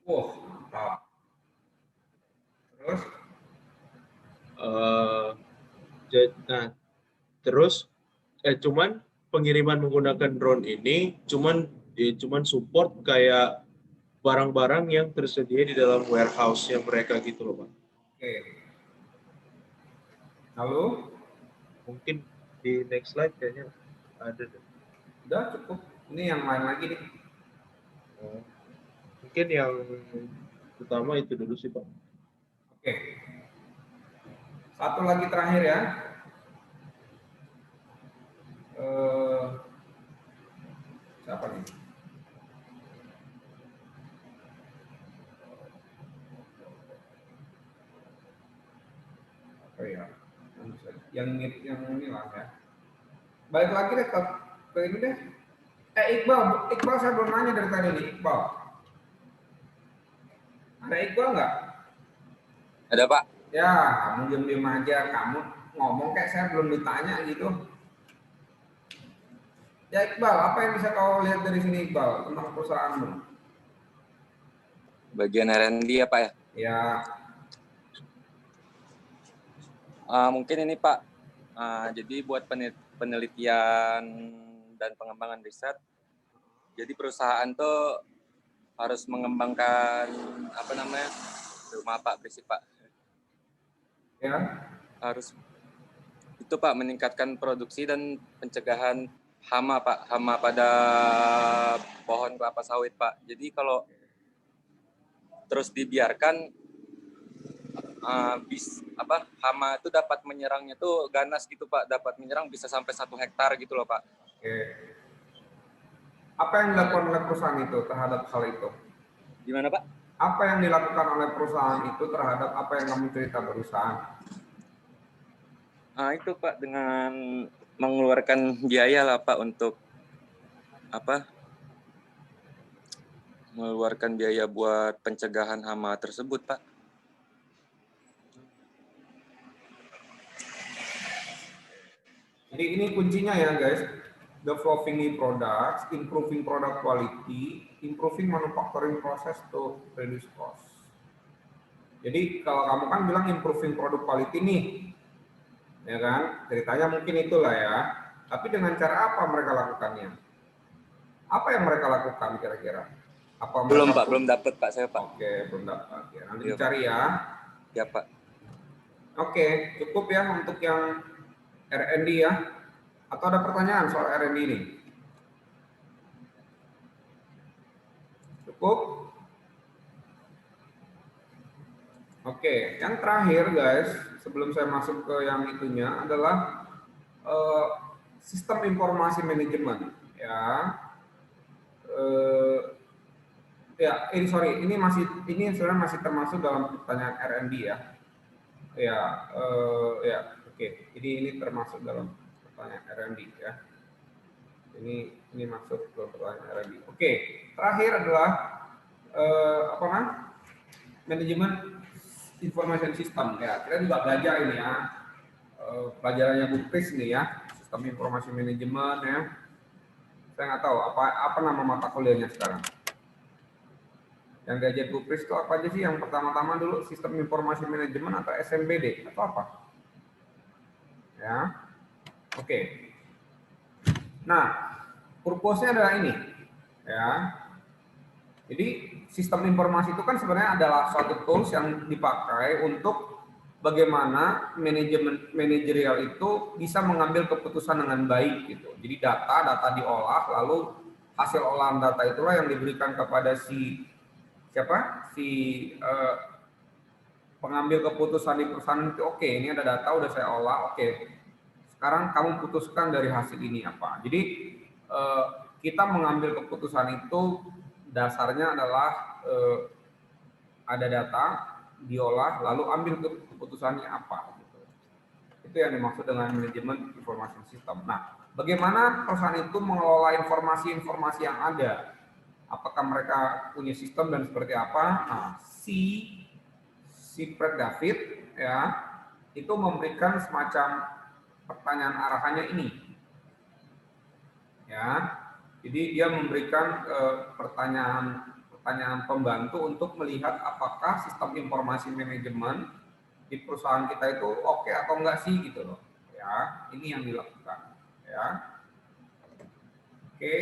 Oh, mantap. Terus? Cuman pengiriman menggunakan drone ini cuman support kayak barang-barang yang tersedia di dalam warehouse-nya mereka gitu loh Pak. Oke. Lalu? Mungkin di next slide kayaknya ada. Udah cukup. Ini yang lain lagi nih. Mungkin yang utama itu dulu sih Pak. Oke. Satu lagi terakhir ya. Siapa nih? Oh ya, yang ini lah ya. Balik lagi deh ke ini deh. Iqbal saya belum nanya dari tadi nih, Iqbal. Ada Iqbal nggak? Ada Pak. Ya, kamu diam-diam aja, kamu ngomong kayak saya belum ditanya gitu. Ya Iqbal, apa yang bisa kau lihat dari sini Iqbal tentang perusahaanmu? Bagian R&D ya Pak ya? Ya. Mungkin ini Pak, jadi buat penelitian dan pengembangan riset, jadi perusahaan tuh harus mengembangkan apa namanya? Maaf Pak, berisik Pak. Ya. Harus itu Pak, meningkatkan produksi dan pencegahan hama Pak, hama pada pohon kelapa sawit Pak. Jadi kalau terus dibiarkan hama itu dapat menyerangnya tuh ganas gitu Pak, dapat menyerang bisa sampai 1 hektar gitu loh Pak. Oke. Apa yang dilakukan oleh perusahaan itu terhadap hal itu? Gimana Pak? Apa yang dilakukan oleh perusahaan itu terhadap apa yang kamu cerita barusan? Itu Pak, dengan mengeluarkan biaya lah Pak untuk mengeluarkan biaya buat pencegahan hama tersebut Pak. Jadi ini kuncinya ya guys, developing products, improving product quality, improving manufacturing process to reduce cost. Jadi kalau kamu kan bilang improving product quality nih, ya kan? Ceritanya mungkin itulah ya. Tapi dengan cara apa mereka lakukannya? Apa yang mereka lakukan kira-kira? Apa Belum Pak, belum dapat Pak saya Pak. Oke, belum dapat ya. Nanti dicari ya. Ya Pak. Oke, cukup ya untuk yang R&D ya. Atau ada pertanyaan soal R&D ini? Cukup? Oke, yang terakhir guys, sebelum saya masuk ke yang itunya adalah sistem informasi manajemen ya. Ini sebenarnya masih termasuk dalam pertanyaan R&D ya. Oke. Jadi ini termasuk dalam pertanyaan R&D ya. Ini masuk ke pertanyaan R&D. Oke, terakhir adalah manajemen information system ya. Kita juga belajar ini ya. Pelajarannya Bu Kris nih ya, sistem informasi manajemen ya. Saya nggak tahu apa nama mata kuliahnya sekarang. Yang diajar Bu Kris itu apa aja sih? Yang pertama-tama dulu sistem informasi manajemen atau SMBD atau apa? Ya, oke. Nah, purpose-nya adalah ini, ya. Jadi sistem informasi itu kan sebenarnya adalah suatu tools yang dipakai untuk bagaimana manajerial itu bisa mengambil keputusan dengan baik gitu. Jadi data diolah, lalu hasil olahan data itulah yang diberikan kepada pengambil keputusan di perusahaan itu. Oke, ini ada data udah saya olah, oke. Sekarang kamu putuskan dari hasil ini apa. Jadi kita mengambil keputusan itu dasarnya adalah ada data diolah lalu ambil keputusannya apa gitu. Itu yang dimaksud dengan manajemen informasi sistem. Nah, bagaimana perusahaan itu mengelola informasi-informasi yang ada? Apakah mereka punya sistem dan seperti apa? Nah, si Fred David ya itu memberikan semacam pertanyaan arahannya ini. Ya. Jadi dia memberikan pertanyaan pembantu untuk melihat apakah sistem informasi manajemen di perusahaan kita itu oke atau enggak sih gitu loh. Ya, ini yang dilakukan. Ya. Oke.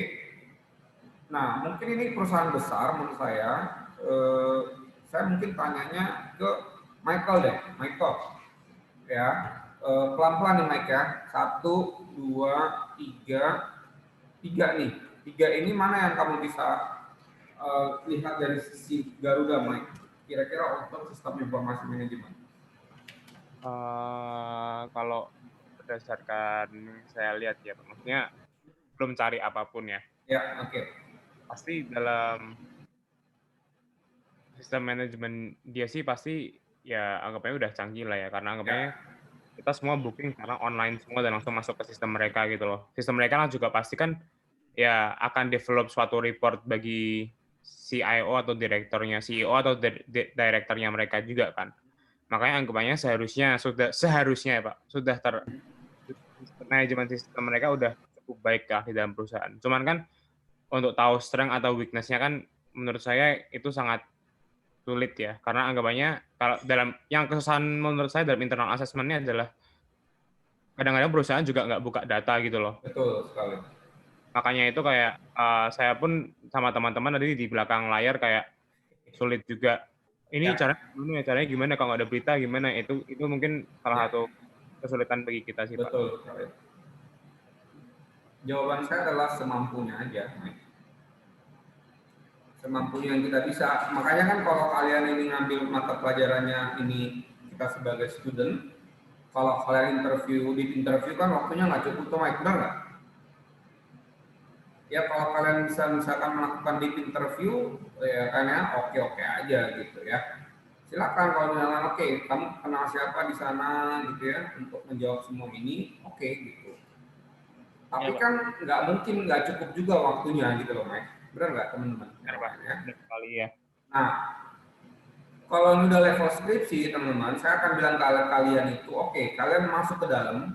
Nah, mungkin ini perusahaan besar menurut saya. Saya mungkin tanyanya ke Michael deh, Michael. Ya, pelan-pelan nih Mike ya. 1, 2, 3 nih. 3 ini mana yang kamu bisa lihat dari sisi Garuda, Mike? Kira-kira untuk sistem informasi manajemen. Kalau berdasarkan saya lihat ya, maksudnya belum cari apapun ya. Ya, oke. Pasti dalam sistem manajemen dia sih pasti ya anggapannya udah canggih lah ya, karena anggapannya kita semua booking sekarang online semua dan langsung masuk ke sistem mereka gitu loh. Sistem mereka kan juga pasti kan ya akan develop suatu report bagi CIO atau direkturnya, CEO atau direkturnya mereka juga kan. Makanya anggapannya seharusnya ya Pak, manajemen sistem mereka udah cukup baik lah di dalam perusahaan. Cuman kan untuk tahu strength atau weakness-nya kan menurut saya itu sangat sulit ya, karena anggapannya kalau dalam yang kesusahan menurut saya dalam internal assessment-nya adalah kadang-kadang perusahaan juga nggak buka data gitu loh. Betul sekali. Makanya itu kayak saya pun sama teman-teman tadi di belakang layar kayak sulit juga. Ini caranya gimana kalau nggak ada berita gimana? Itu mungkin salah satu kesulitan bagi kita sih, Pak. Betul. Jawaban saya adalah semampunya aja. Semampunya yang kita bisa. Makanya kan kalau kalian ini ngambil mata pelajarannya ini kita sebagai student, kalau kalian di interview kan waktunya nggak cukup tuh, Mike, benar nggak? Ya kalau kalian bisa misalkan melakukan deep interview, ya kan ya oke aja gitu ya. Silakan kalau misalkan oke, kamu kenal siapa di sana gitu ya untuk menjawab semua ini, oke gitu. Tapi Ya, kan nggak cukup juga waktunya gitu loh, Mike. Benar nggak teman-teman? Benar, Pak. Ya. Benar sekali ya. Nah, kalau ini udah level skripsi, teman-teman, saya akan bilang ke kalian itu, oke, kalian masuk ke dalam.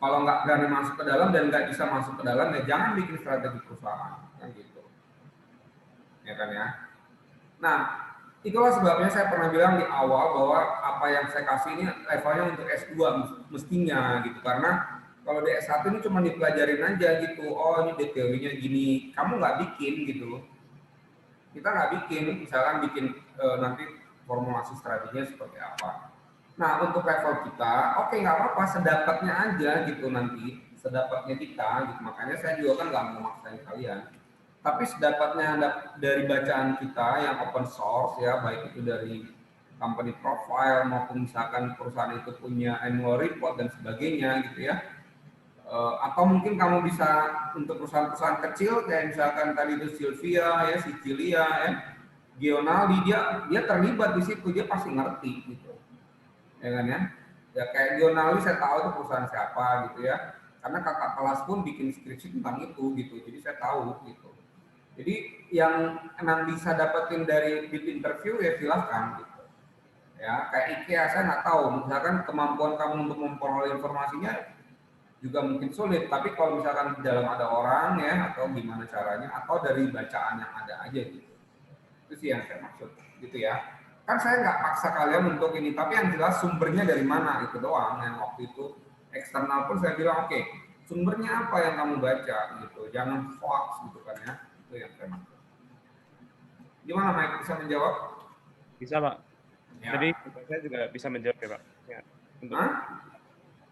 Kalau nggak berani masuk ke dalam dan nggak bisa masuk ke dalam, ya jangan bikin strategi perusahaan, kan gitu. Ya kan ya. Nah, itulah sebabnya saya pernah bilang di awal bahwa apa yang saya kasih ini levelnya untuk S2 mestinya gitu, karena kalau di S1 ini cuma dipelajarin aja gitu, oh ini detailnya gini, kamu nggak bikin gitu. Kita nggak bikin, misalkan bikin nanti formulasi strateginya seperti apa. Nah untuk level kita, oke nggak apa-apa, sedapatnya aja gitu nanti, sedapatnya kita gitu. Makanya saya juga kan nggak mau maksain kalian. Tapi sedapatnya dari bacaan kita yang open source ya, baik itu dari company profile maupun misalkan perusahaan itu punya annual report dan sebagainya gitu ya. Atau mungkin kamu bisa untuk perusahaan-perusahaan kecil kayak misalkan tadi itu Sylvia ya, Sicilia ya, Gionaldi, dia terlibat di situ, dia pasti ngerti gitu. Ya kan ya? Ya kayak Gionaldi saya tahu itu perusahaan siapa gitu ya. Karena kakak kelas pun bikin skripsi tentang itu gitu. Jadi saya tahu gitu. Jadi yang emang bisa dapetin dari deep interview ya silahkan gitu. Ya kayak IKEA saya nggak tahu. Misalkan kemampuan kamu untuk memperoleh informasinya juga mungkin sulit, tapi kalau misalkan di dalam ada orang ya, atau gimana caranya, atau dari bacaan yang ada aja gitu. Itu sih yang saya maksud, gitu ya. Kan saya nggak paksa kalian untuk ini, tapi yang jelas sumbernya dari mana, itu doang. Yang waktu itu eksternal pun saya bilang, oke, sumbernya apa yang kamu baca, gitu. Jangan hoax, gitu kan ya. Itu yang saya maksud. Gimana, Mike? Bisa menjawab? Bisa, Pak. Ya. Tadi saya juga bisa menjawab ya, Pak. Ya,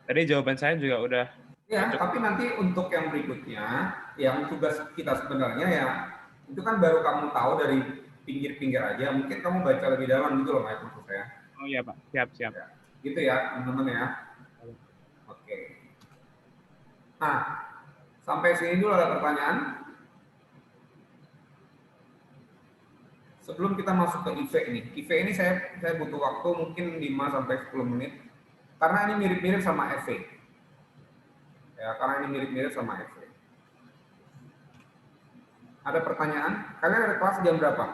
tadi jawaban saya juga udah. Ya, tapi nanti untuk yang berikutnya, yang tugas kita sebenarnya ya, itu kan baru kamu tahu dari pinggir-pinggir aja. Mungkin kamu baca lebih dalam gitu loh, Mike, maksud saya. Oh iya, Pak. Siap. Ya, gitu ya, teman-teman ya. Oke. Nah, sampai sini dulu ada pertanyaan. Sebelum kita masuk ke IV ini. IV ini saya butuh waktu mungkin 5-10 menit. Karena ini mirip-mirip sama FV. Ya, karena ini mirip-mirip sama FV. Ada pertanyaan? Kalian ada kelas jam berapa?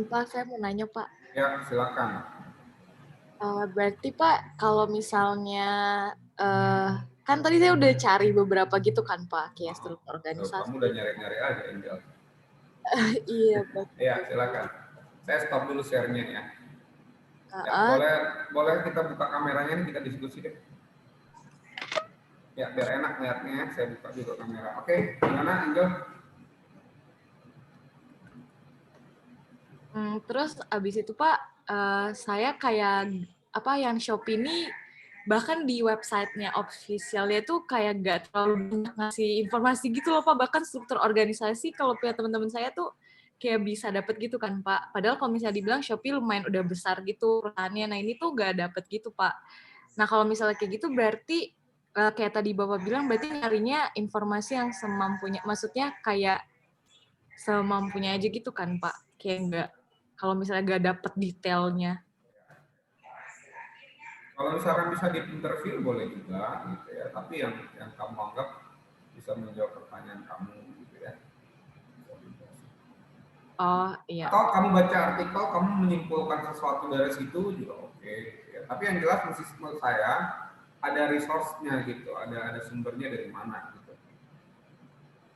Pak, saya mau nanya, Pak. Ya, silakan. Berarti, Pak, kalau misalnya kan tadi saya udah cari beberapa gitu kan, Pak, kayak struktur organisasi. Kamu udah nyari-nyari aja, Angel. Iya, Pak. Ya, silakan. Saya stop dulu share-nya ya. Ya, boleh kita buka kameranya nih, kita diskusi deh. Ya, biar enak lihatnya, saya buka juga kamera. Oke, gimana Angel? Terus abis itu Pak, saya kayak yang Shopee ini bahkan di websitenya officialnya tuh kayak gak terlalu banyak ngasih informasi gitu loh Pak. Bahkan struktur organisasi kalau punya teman-teman saya tuh kayak bisa dapet gitu kan Pak. Padahal kalau misalnya dibilang Shopee lumayan udah besar gitu perusahaannya. Nah ini tuh gak dapet gitu Pak. Nah kalau misalnya kayak gitu berarti kayak tadi Bapak bilang berarti nyarinya informasi yang semampunya. Maksudnya kayak semampunya aja gitu kan Pak. Kayak enggak, kalau misalnya gak dapet detailnya. Kalau misalkan bisa di interview boleh juga gitu ya. Tapi yang kamu anggap bisa menjawab pertanyaan kamu gitu ya. Oh iya. Atau kamu baca artikel, kamu menyimpulkan sesuatu dari situ juga oke. Gitu ya. Tapi yang jelas menurut saya ada resource-nya gitu, ada sumbernya dari mana gitu.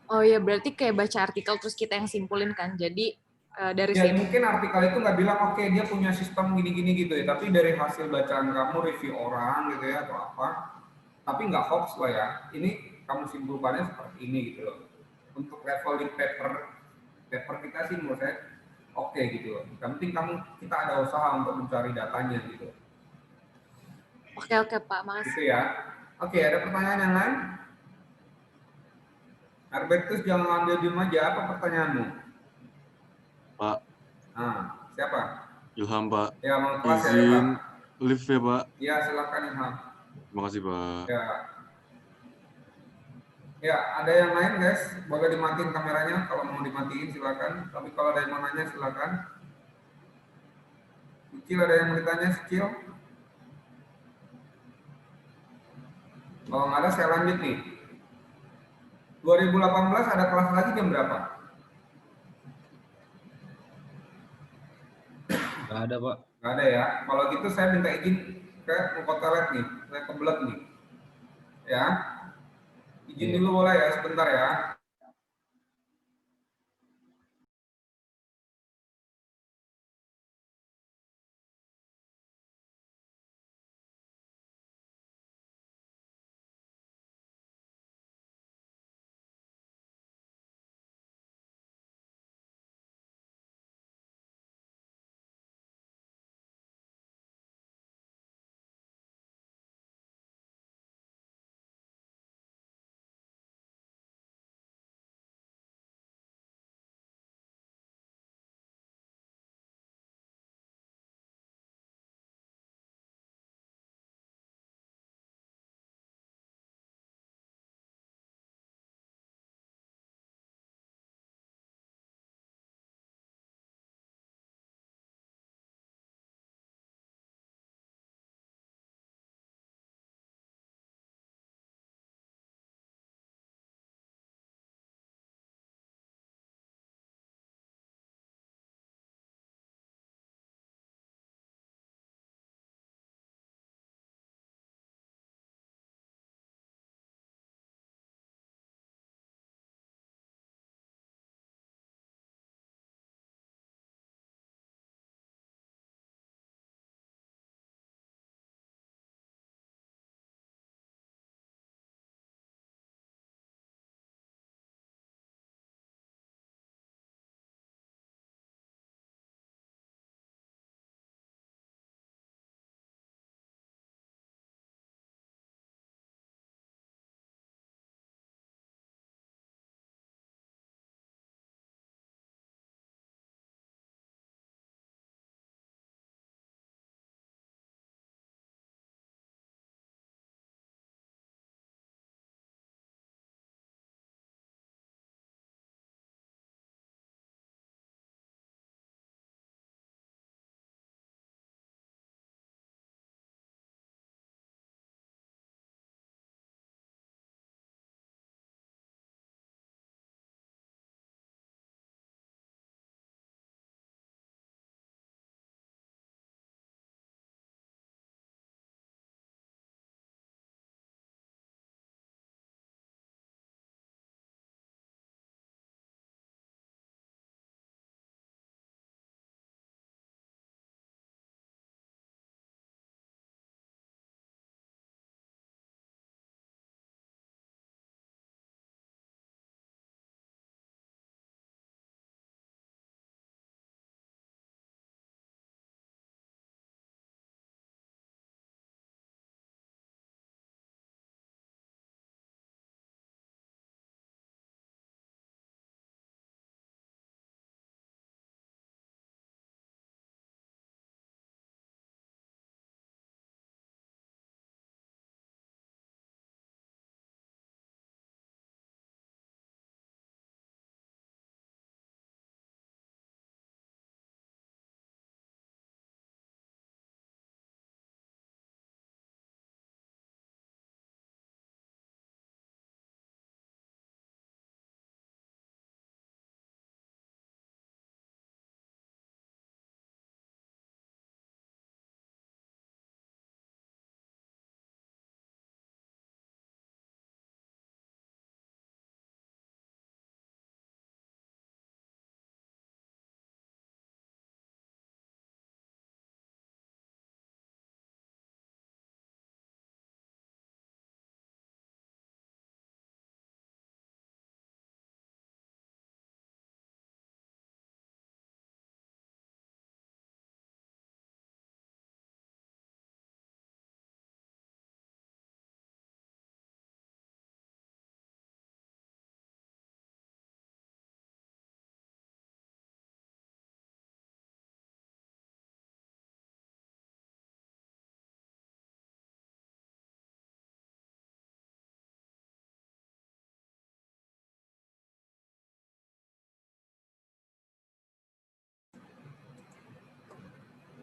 Oh iya, berarti kayak baca artikel terus kita yang simpulin kan. Jadi dari ya mungkin artikel itu nggak bilang oke dia punya sistem gini-gini gitu ya, tapi dari hasil bacaan kamu, review orang gitu ya atau apa, tapi nggak hoax lah ya. Ini kamu simpulkannya seperti ini gitu loh. Untuk level di paper kita sih menurut saya oke gitu loh. Yang penting kita ada usaha untuk mencari datanya gitu. Oke Pak, makasih. Gitu ya. Oke, ada pertanyaan yang lain? Albertus jangan ambil diem aja. Apa pertanyaanmu? Pak. Siapa? Ilham, Pak. Ya, mau kelas ya, Izin Pak. live ya, Pak. Ya, silakan Ilham. Terima kasih, Pak. Ya. Ya, ada yang lain guys, boleh dimatiin kameranya kalau mau dimatiin silakan. Tapi kalau ada yang mau nanya silakan. Cil, ada yang mau ditanya Cil? Kalau nggak ada saya lanjut nih. 2018 ada kelas lagi jam berapa? Nggak ada, Pak. Nggak ada ya. Kalau gitu saya minta izin ke toilet nih. Saya kebelet nih. Ya. Izin dulu boleh ya, sebentar ya.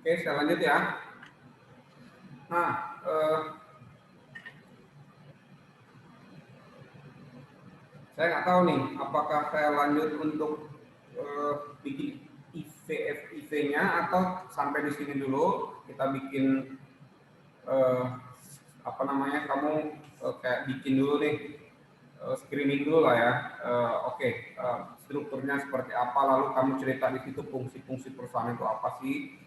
Oke, saya lanjut ya. Nah, saya nggak tahu nih, apakah saya lanjut untuk bikin IV-nya atau sampai di sini dulu kita bikin apa namanya, kamu kayak bikin dulu nih screening dulu lah ya. Oke, strukturnya seperti apa, lalu kamu cerita di situ fungsi-fungsi perusahaan itu apa sih,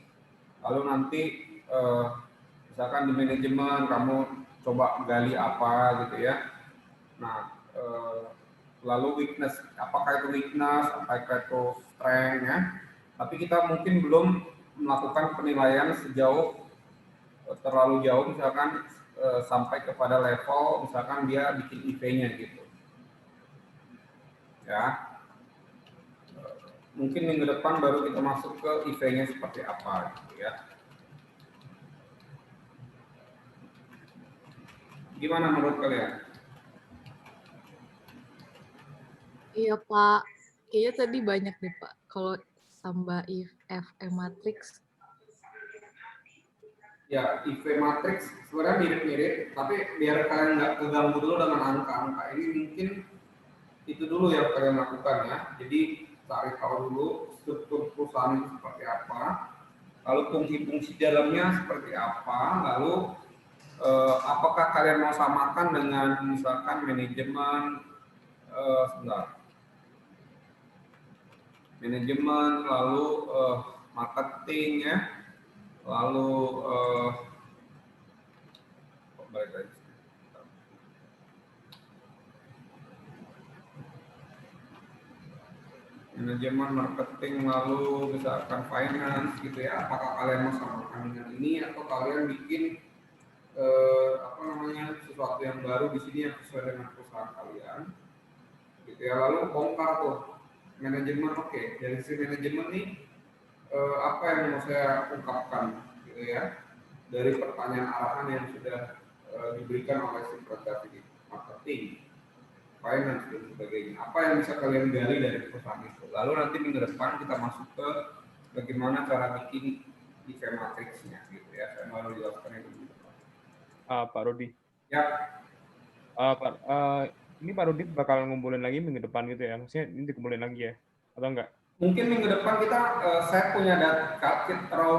lalu nanti misalkan di manajemen kamu coba gali apa gitu ya. Nah, lalu weakness, apakah itu weakness, apakah itu strength ya. Tapi kita mungkin belum melakukan penilaian sejauh terlalu jauh, misalkan sampai kepada level misalkan dia bikin IV-nya gitu. Ya. Mungkin minggu depan baru kita masuk ke IV-nya seperti apa gitu ya. Gimana menurut kalian? Iya Pak, kayaknya tadi banyak nih Pak. Kalau tambah if, FM matrix. Ya, IV matrix sebenarnya mirip-mirip, tapi biar kalian nggak keganggu dulu dengan angka-angka ini, mungkin itu dulu yang kalian lakukan ya. Jadi cari tahu dulu struktur perusahaan itu seperti apa, lalu fungsi-fungsi dalamnya seperti apa, lalu apakah kalian mau samakan dengan misalkan manajemen, manajemen, lalu marketing ya, lalu balik lagi. Manajemen, marketing, lalu misalkan finance gitu ya. Apakah kalian mau samakan dengan ini atau kalian bikin apa namanya, sesuatu yang baru di sini yang sesuai dengan perusahaan kalian gitu ya. Lalu bongkar tuh manajemen. Oke, dari sisi manajemen nih apa yang mau saya ungkapkan gitu ya, dari pertanyaan arahan yang sudah diberikan oleh si Prof. Marketing, finance dan sebagainya. Apa yang bisa kalian gali dari perusahaan itu. Lalu nanti minggu depan kita masuk ke bagaimana cara bikin IV matrix-nya gitu ya. Saya baru jelaskan itu minggu depan. Pak Rudi. Ya. Ini Pak Rudi bakal ngumpulin lagi minggu depan gitu ya? Maksudnya ini dikumpulin lagi ya? Atau enggak? Mungkin minggu depan kita, saya punya data, raw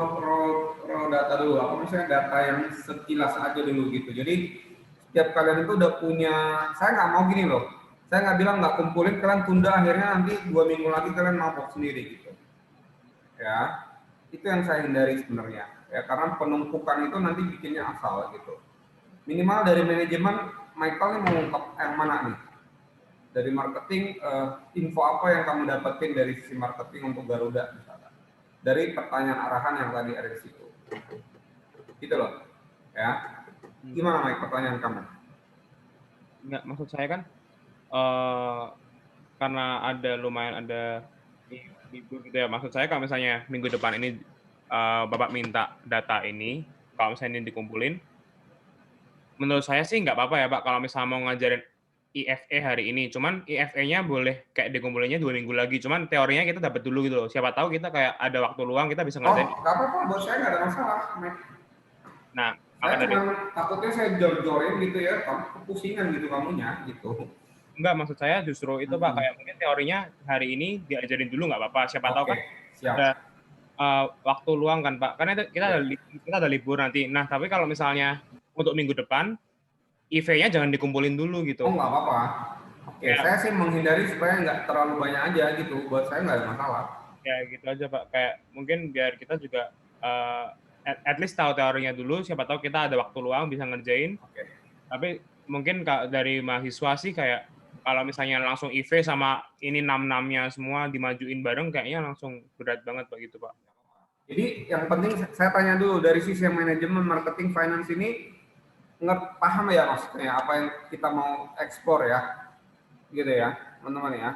data dulu. Apa misalnya data yang sekilas aja dulu gitu. Jadi setiap kalian itu udah punya, saya nggak mau gini loh. Saya nggak bilang nggak kumpulin, kalian tunda akhirnya nanti 2 minggu lagi kalian mabok sendiri gitu. Ya, itu yang saya hindari sebenarnya. Ya, karena penumpukan itu nanti bikinnya asal gitu. Minimal dari manajemen, Michael nih mau ungkap yang mana nih? Dari marketing, info apa yang kamu dapetin dari sisi marketing untuk Garuda misalnya? Dari pertanyaan arahan yang tadi ada di situ. Gitu loh. Ya. Gimana Mike pertanyaan kamu? Enggak, maksud saya kan karena lumayan ada itu gitu ya. Maksud saya kalau misalnya minggu depan ini Bapak minta data ini, kalau misalnya ini dikumpulin, menurut saya sih nggak apa-apa ya Pak kalau misalnya mau ngajarin IFE hari ini. Cuman IFE-nya boleh kayak dikumpulinnya 2 minggu lagi. Cuman teorinya kita dapat dulu gitu loh. Siapa tahu kita kayak ada waktu luang kita bisa ngajarin. Oh, nggak apa-apa. Buat saya nggak ada masalah, Mike. Nah, saya cuma takutnya saya jor-jorin gitu ya, kamu kepusingan gitu kamunya gitu. Enggak, maksud saya justru itu Pak, kayak mungkin teorinya hari ini diajarin dulu nggak apa-apa. Siapa tahu kan ada waktu luang kan Pak. Karena kita ada libur nanti. Nah, tapi kalau misalnya untuk minggu depan, IV-nya jangan dikumpulin dulu gitu. Oh, nggak apa-apa. Oke, ya. Saya sih menghindari supaya nggak terlalu banyak aja gitu. Buat saya nggak ada masalah. Ya gitu aja Pak. Kayak mungkin biar kita juga at least tahu teorinya dulu. Siapa tahu kita ada waktu luang bisa ngerjain. Oke. Tapi mungkin dari mahasiswa sih kayak kalau misalnya langsung IV sama ini 6-6-nya semua dimajuin bareng kayaknya langsung berat banget Pak gitu Pak. Jadi yang penting saya tanya dulu dari sisi manajemen, marketing, finance ini paham ya maksudnya apa yang kita mau eksplor ya, gitu ya teman-teman ya.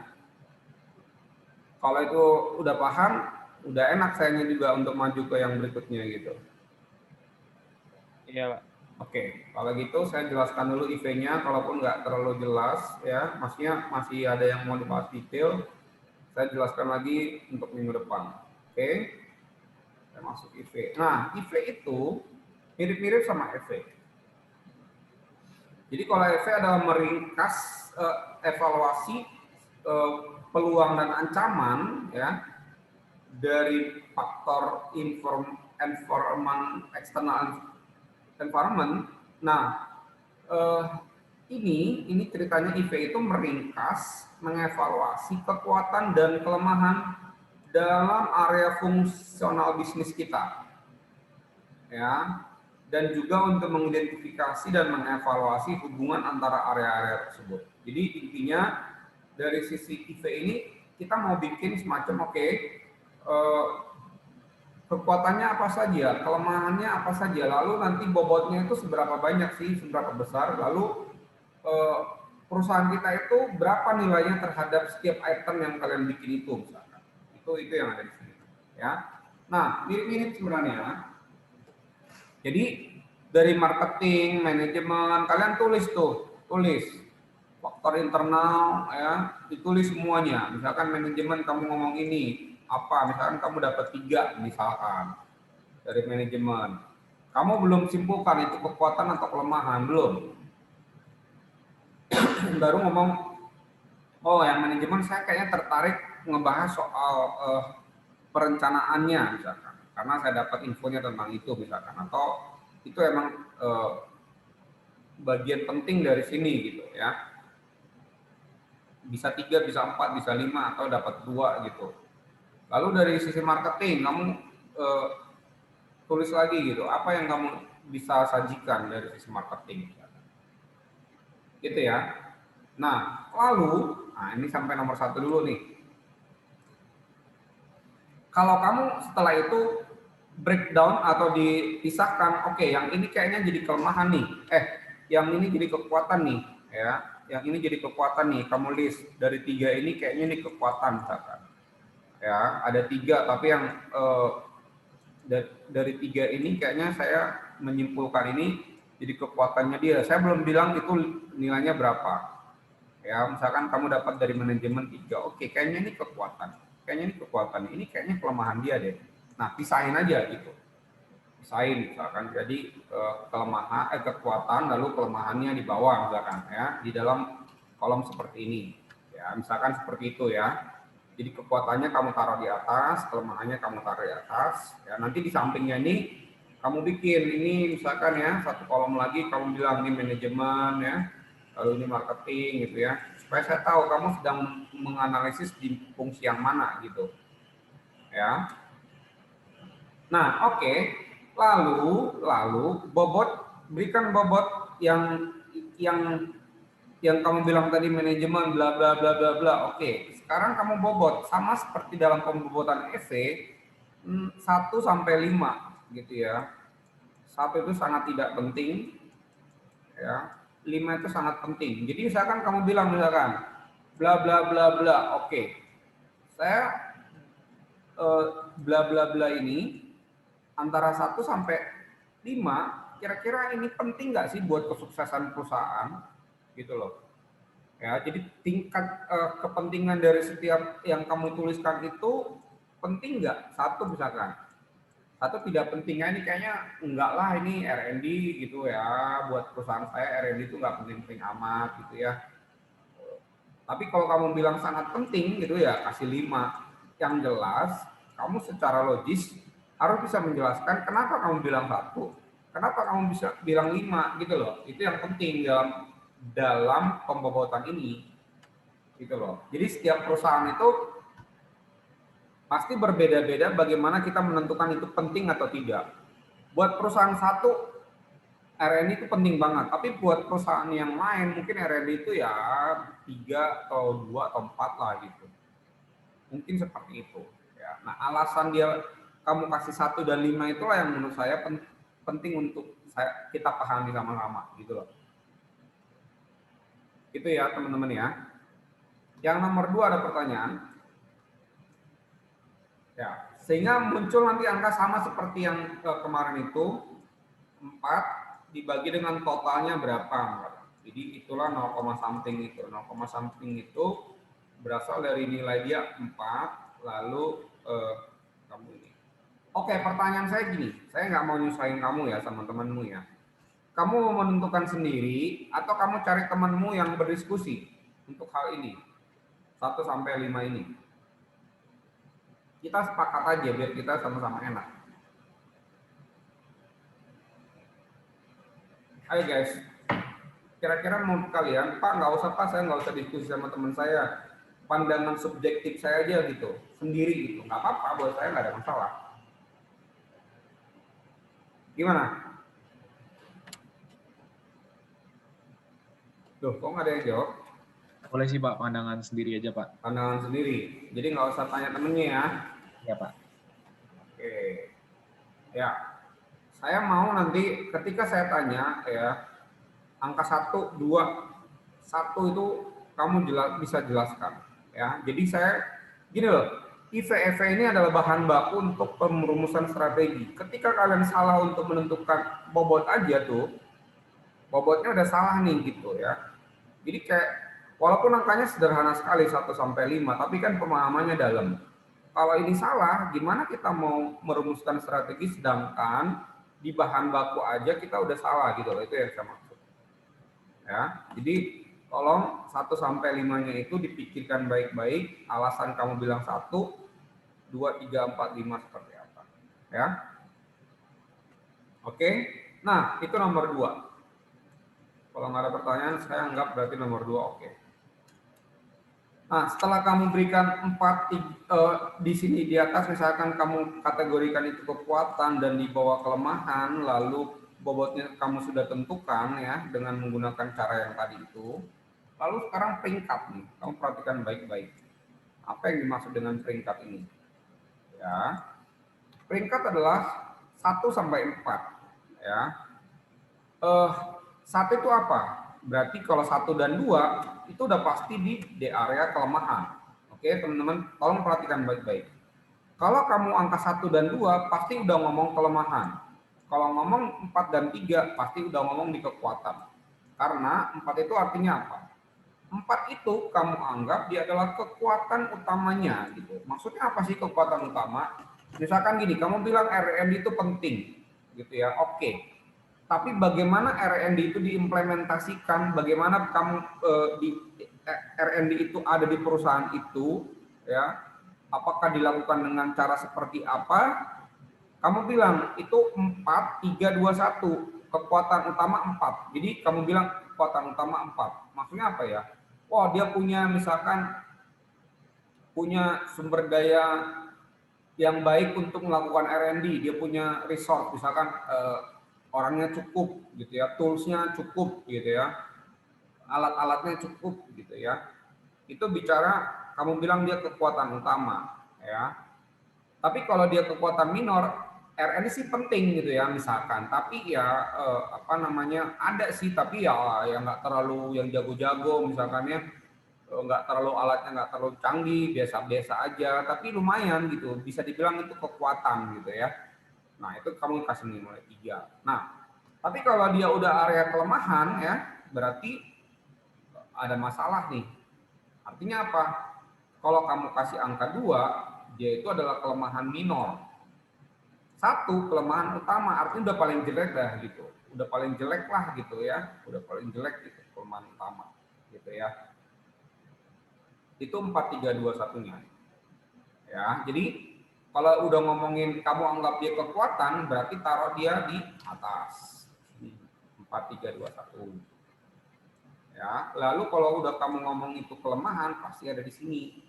Kalau itu udah paham, udah enak sayanya juga untuk maju ke yang berikutnya gitu. Iya Pak. Oke, kalau gitu saya jelaskan dulu IV-nya, kalaupun nggak terlalu jelas ya, maksudnya masih ada yang mau dibahas detail, saya jelaskan lagi untuk minggu depan. Oke. termasuk IV. Nah, IV itu mirip-mirip sama EV. Jadi kalau EV adalah meringkas evaluasi peluang dan ancaman ya dari faktor external environment. Nah, ini ceritanya IV itu meringkas, mengevaluasi kekuatan dan kelemahan dalam area fungsional bisnis kita. Ya, dan juga untuk mengidentifikasi dan mengevaluasi hubungan antara area-area tersebut. Jadi intinya dari sisi IV ini kita mau bikin semacam kekuatannya apa saja, kelemahannya apa saja, lalu nanti bobotnya itu seberapa banyak sih, seberapa besar, lalu perusahaan kita itu berapa nilainya terhadap setiap item yang kalian bikin itu, misalkan. Itu yang ada di sini. Ya. Nah, mirip-mirip sebenarnya. Jadi dari marketing, manajemen, kalian tulis faktor internal, ya, ditulis semuanya. Misalkan manajemen kamu ngomong ini apa, misalkan kamu dapat 3 misalkan dari manajemen, kamu belum simpulkan itu kekuatan atau kelemahan, belum. Baru ngomong, oh yang manajemen saya kayaknya tertarik ngebahas soal perencanaannya misalkan, karena saya dapat infonya tentang itu misalkan, atau itu emang bagian penting dari sini gitu ya. Bisa 3, bisa 4, bisa 5, atau dapat 2 gitu. Lalu dari sisi marketing kamu tulis lagi gitu, apa yang kamu bisa sajikan dari sisi marketing. Gitu ya. Nah, lalu, ini sampai nomor 1 dulu nih. Kalau kamu setelah itu breakdown atau dipisahkan, oke, yang ini kayaknya jadi kelemahan nih, yang ini jadi kekuatan nih, ya, yang ini jadi kekuatan nih, kamu list dari 3 ini kayaknya ini kekuatan misalkan, ya, ada 3 tapi yang dari 3 ini kayaknya saya menyimpulkan ini jadi kekuatannya dia, saya belum bilang itu nilainya berapa, ya, misalkan kamu dapat dari manajemen 3, oke, kayaknya ini kekuatan, ini kayaknya kelemahan dia deh. Nah, pisahin aja gitu. Pisahin misalkan, jadi kelemahan kekuatan lalu kelemahannya di bawah misalkan ya, di dalam kolom seperti ini. Ya, misalkan seperti itu ya. Jadi kekuatannya kamu taruh di atas, kelemahannya kamu taruh di atas. Ya, nanti di sampingnya ini kamu bikin ini misalkan ya, 1 kolom lagi kamu bilang ini manajemen ya, lalu ini marketing gitu ya. Supaya saya tahu kamu sedang menganalisis di fungsi yang mana gitu. Ya. Nah, oke. Lalu berikan bobot yang kamu bilang tadi manajemen bla bla bla bla bla. Oke. Sekarang kamu bobot sama seperti dalam pembobotan EV 1 sampai 5 gitu ya. 1 itu sangat tidak penting. Ya. 5 itu sangat penting. Jadi misalkan kamu bilang misalkan bla bla bla bla. Oke. Saya bla bla bla ini antara 1 sampai 5, kira-kira ini penting nggak sih buat kesuksesan perusahaan, gitu loh. Ya, jadi tingkat kepentingan dari setiap yang kamu tuliskan itu penting nggak? 1 misalkan, 1 tidak pentingnya ini kayaknya enggak lah, ini R&D gitu ya, buat perusahaan saya R&D itu nggak penting-penting amat gitu ya. Tapi kalau kamu bilang sangat penting gitu ya, kasih 5. Yang jelas, kamu secara logis harus bisa menjelaskan kenapa kamu bilang 1, kenapa kamu bisa bilang 5 gitu loh. Itu yang penting dalam pembobotan ini gitu loh. Jadi setiap perusahaan itu pasti berbeda-beda bagaimana kita menentukan itu penting atau tidak. Buat perusahaan 1 R&D itu penting banget, tapi buat perusahaan yang lain mungkin R&D itu ya 3 atau 2 atau 4 lah gitu. Mungkin seperti itu ya. Nah, alasan kamu kasih 1 dan 5 itulah yang menurut saya penting untuk kita pahami sama-sama gitu loh. Itu ya teman-teman ya. Yang nomor 2 ada pertanyaan. Ya, sehingga muncul nanti angka sama seperti yang kemarin itu, 4 dibagi dengan totalnya berapa. Jadi itulah 0, something itu. 0, something itu berasal dari nilai dia 4, lalu kamu ini. Oke, pertanyaan saya gini, saya nggak mau nyusahin kamu ya sama temanmu ya. Kamu mau menentukan sendiri atau kamu cari temanmu yang berdiskusi untuk hal ini? 1 sampai 5 ini. Kita sepakat aja biar kita sama-sama enak. Ayo guys, kira-kira menurut kalian, Pak nggak usah Pak, saya nggak usah diskusi sama teman saya. Pandangan subjektif saya aja gitu, sendiri gitu. Nggak apa-apa, buat saya nggak ada masalah. Gimana? Loh, kok nggak ada yang jawab? Boleh sih Pak, pandangan sendiri aja Pak. Pandangan sendiri, jadi nggak usah tanya temennya ya. Ya Pak. Oke. Ya, saya mau nanti ketika saya tanya ya, angka 1, 2, 1 itu kamu bisa jelaskan. Ya, jadi saya gini loh, IVEV ini adalah bahan baku untuk perumusan strategi. Ketika kalian salah untuk menentukan bobot aja tuh, bobotnya udah salah nih gitu ya. Jadi kayak walaupun angkanya sederhana sekali 1 sampai 5, tapi kan pemahamannya dalam. Kalau ini salah, gimana kita mau merumuskan strategi sedangkan di bahan baku aja kita udah salah gitu loh, itu yang saya maksud. Ya, jadi tolong 1 sampai 5-nya itu dipikirkan baik-baik, alasan kamu bilang 1, 2, 3, 4, 5 seperti apa. Ya. Oke. Nah, itu nomor 2. Kalau nggak ada pertanyaan, saya anggap berarti nomor 2 oke. Nah, setelah kamu berikan 4 di sini di atas, misalkan kamu kategorikan itu kekuatan dan di bawah kelemahan, lalu bobotnya kamu sudah tentukan ya dengan menggunakan cara yang tadi itu. Lalu sekarang peringkat nih, kamu perhatikan baik-baik. Apa yang dimaksud dengan peringkat ini? Ya, peringkat adalah 1 sampai 4. Ya. 1 itu apa? Berarti kalau 1 dan 2 itu udah pasti di area kelemahan. Oke, teman-teman, tolong perhatikan baik-baik. Kalau kamu angka 1 dan 2 pasti udah ngomong kelemahan. Kalau ngomong 4 dan 3 pasti udah ngomong di kekuatan. Karena 4 itu artinya apa? 4 itu kamu anggap dia adalah kekuatan utamanya gitu. Maksudnya apa sih kekuatan utama? Misalkan gini, kamu bilang RND itu penting gitu ya. Oke. Tapi bagaimana RND itu diimplementasikan, bagaimana kamu RND itu ada di perusahaan itu, ya, apakah dilakukan dengan cara seperti apa? Kamu bilang itu 4, 3, 2, 1, kekuatan utama 4. Jadi kamu bilang kekuatan utama 4. Maksudnya apa ya? Wah, dia punya misalkan punya sumber daya yang baik untuk melakukan R&D, dia punya resource, misalkan orangnya cukup gitu ya, toolsnya cukup gitu ya, alat-alatnya cukup gitu ya. Itu bicara kamu bilang dia kekuatan utama ya. Tapi kalau dia kekuatan minor, RN sih penting gitu ya misalkan. Tapi ya ada sih, tapi ya yang nggak terlalu yang jago-jago misalkannya, nggak terlalu alatnya nggak terlalu canggih, biasa-biasa aja. Tapi lumayan gitu, bisa dibilang itu kekuatan gitu ya. Nah, itu kamu kasih nilai 3. Nah, tapi kalau dia udah area kelemahan ya, berarti ada masalah nih. Artinya apa? Kalau kamu kasih angka 2, dia itu adalah kelemahan minor. 1 kelemahan utama, artinya udah paling jelek dah gitu. Udah paling jelek lah gitu ya. Udah paling jelek gitu, kelemahan utama gitu ya. Itu 4, 3, 2, 1-nya. Ya, jadi kalau udah ngomongin kamu anggap dia kekuatan, berarti taruh dia di atas. 4, 3, 2, 1. Ya, lalu kalau udah kamu ngomong itu kelemahan, pasti ada di sini.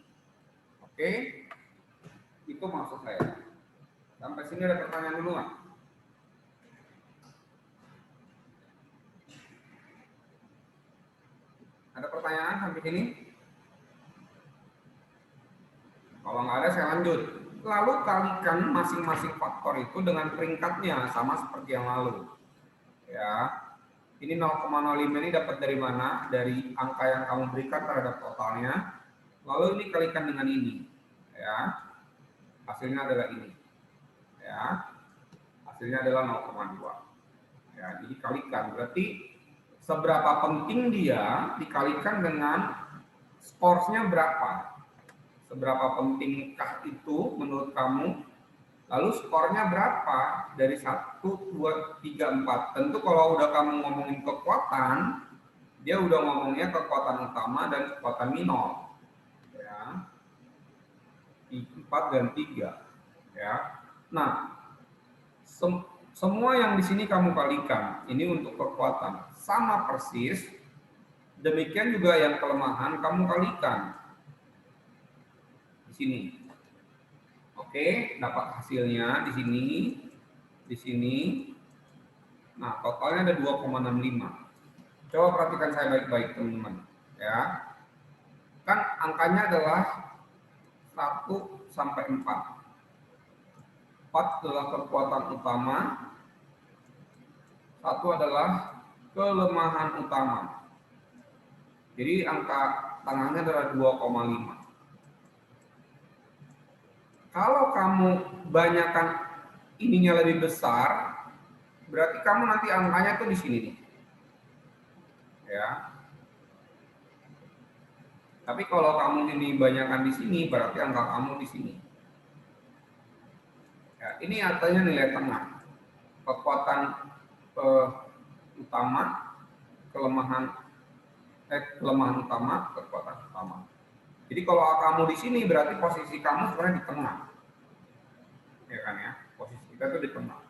Oke? Itu maksud saya. Sampai sini ada pertanyaan dulu nggak? Ada pertanyaan sampai sini? Kalau nggak ada, saya lanjut. Lalu kalikan masing-masing faktor itu dengan peringkatnya sama seperti yang lalu. Ya, ini 0,05 ini dapat dari mana? Dari angka yang kamu berikan terhadap totalnya. Lalu ini kalikan dengan ini. Ya, hasilnya adalah ini. Ya, hasilnya adalah 0,2. Ya, jadi kalikan. Berarti seberapa penting dia dikalikan dengan skornya berapa? Seberapa pentingkah itu menurut kamu Lalu skornya berapa? Dari 1, 2, 3, 4. Tentu kalau udah kamu ngomongin kekuatan, dia udah ngomongnya kekuatan utama dan kekuatan minor. Ya. 4 dan 3. Ya. Nah, semua yang di sini kamu kalikan. Ini untuk kekuatan. Sama persis. Demikian juga yang kelemahan kamu kalikan. Di sini. Oke, dapat hasilnya di sini. Nah, totalnya ada 2,65. Coba perhatikan saya baik-baik, teman-teman. Ya, kan angkanya adalah 1 sampai 4. 4 adalah kekuatan utama, 1 adalah kelemahan utama. Jadi angka tengahnya adalah 2,5. Kalau kamu banyakkan ininya lebih besar, berarti kamu nanti angkanya tuh di sini nih. Ya. Tapi kalau kamu ini banyakkan di sini, berarti angka kamu di sini. Ya, ini artinya nilai tengah. Kekuatan utama, kelemahan utama, kekuatan utama. Jadi kalau kamu di sini berarti posisi kamu sebenarnya di tengah. Ya kan ya? Posisi kita tuh di tengah.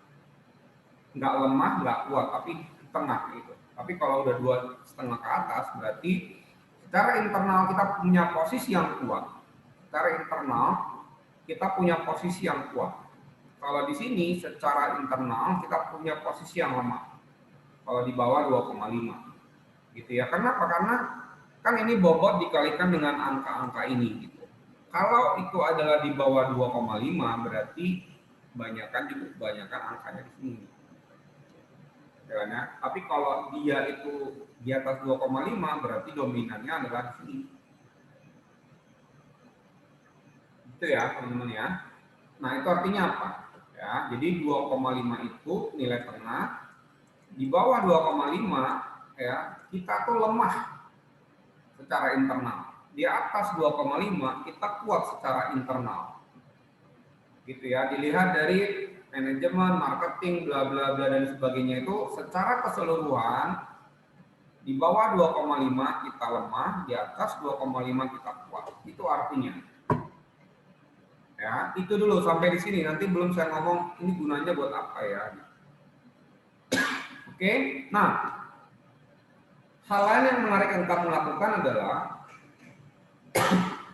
Nggak lemah, nggak kuat, tapi di tengah gitu. Tapi kalau udah 2,5 ke atas berarti secara internal kita punya posisi yang kuat. Secara internal kita punya posisi yang kuat. Kalau di sini secara internal kita punya posisi yang lemah. Kalau di bawah 2,5. Gitu ya. Kenapa? Karena kan ini bobot dikalikan dengan angka-angka ini gitu. Kalau itu adalah di bawah 2,5 berarti kebanyakan angkanya di sini. Ya, tapi kalau dia itu di atas 2,5 berarti dominannya adalah di sini. Itu ya, teman-teman ya. Nah, itu artinya apa? Ya, jadi 2,5 itu nilai tengah. Di bawah 2,5 ya, kita tuh lemah secara internal. Di atas 2,5 kita kuat secara internal. Gitu ya, dilihat dari manajemen, marketing, bla bla bla dan sebagainya itu secara keseluruhan di bawah 2,5 kita lemah, di atas 2,5 kita kuat. Itu artinya. Ya, itu dulu sampai di sini. Nanti belum saya ngomong ini gunanya buat apa ya. Oke, nah hal lain yang menarik yang kamu lakukan adalah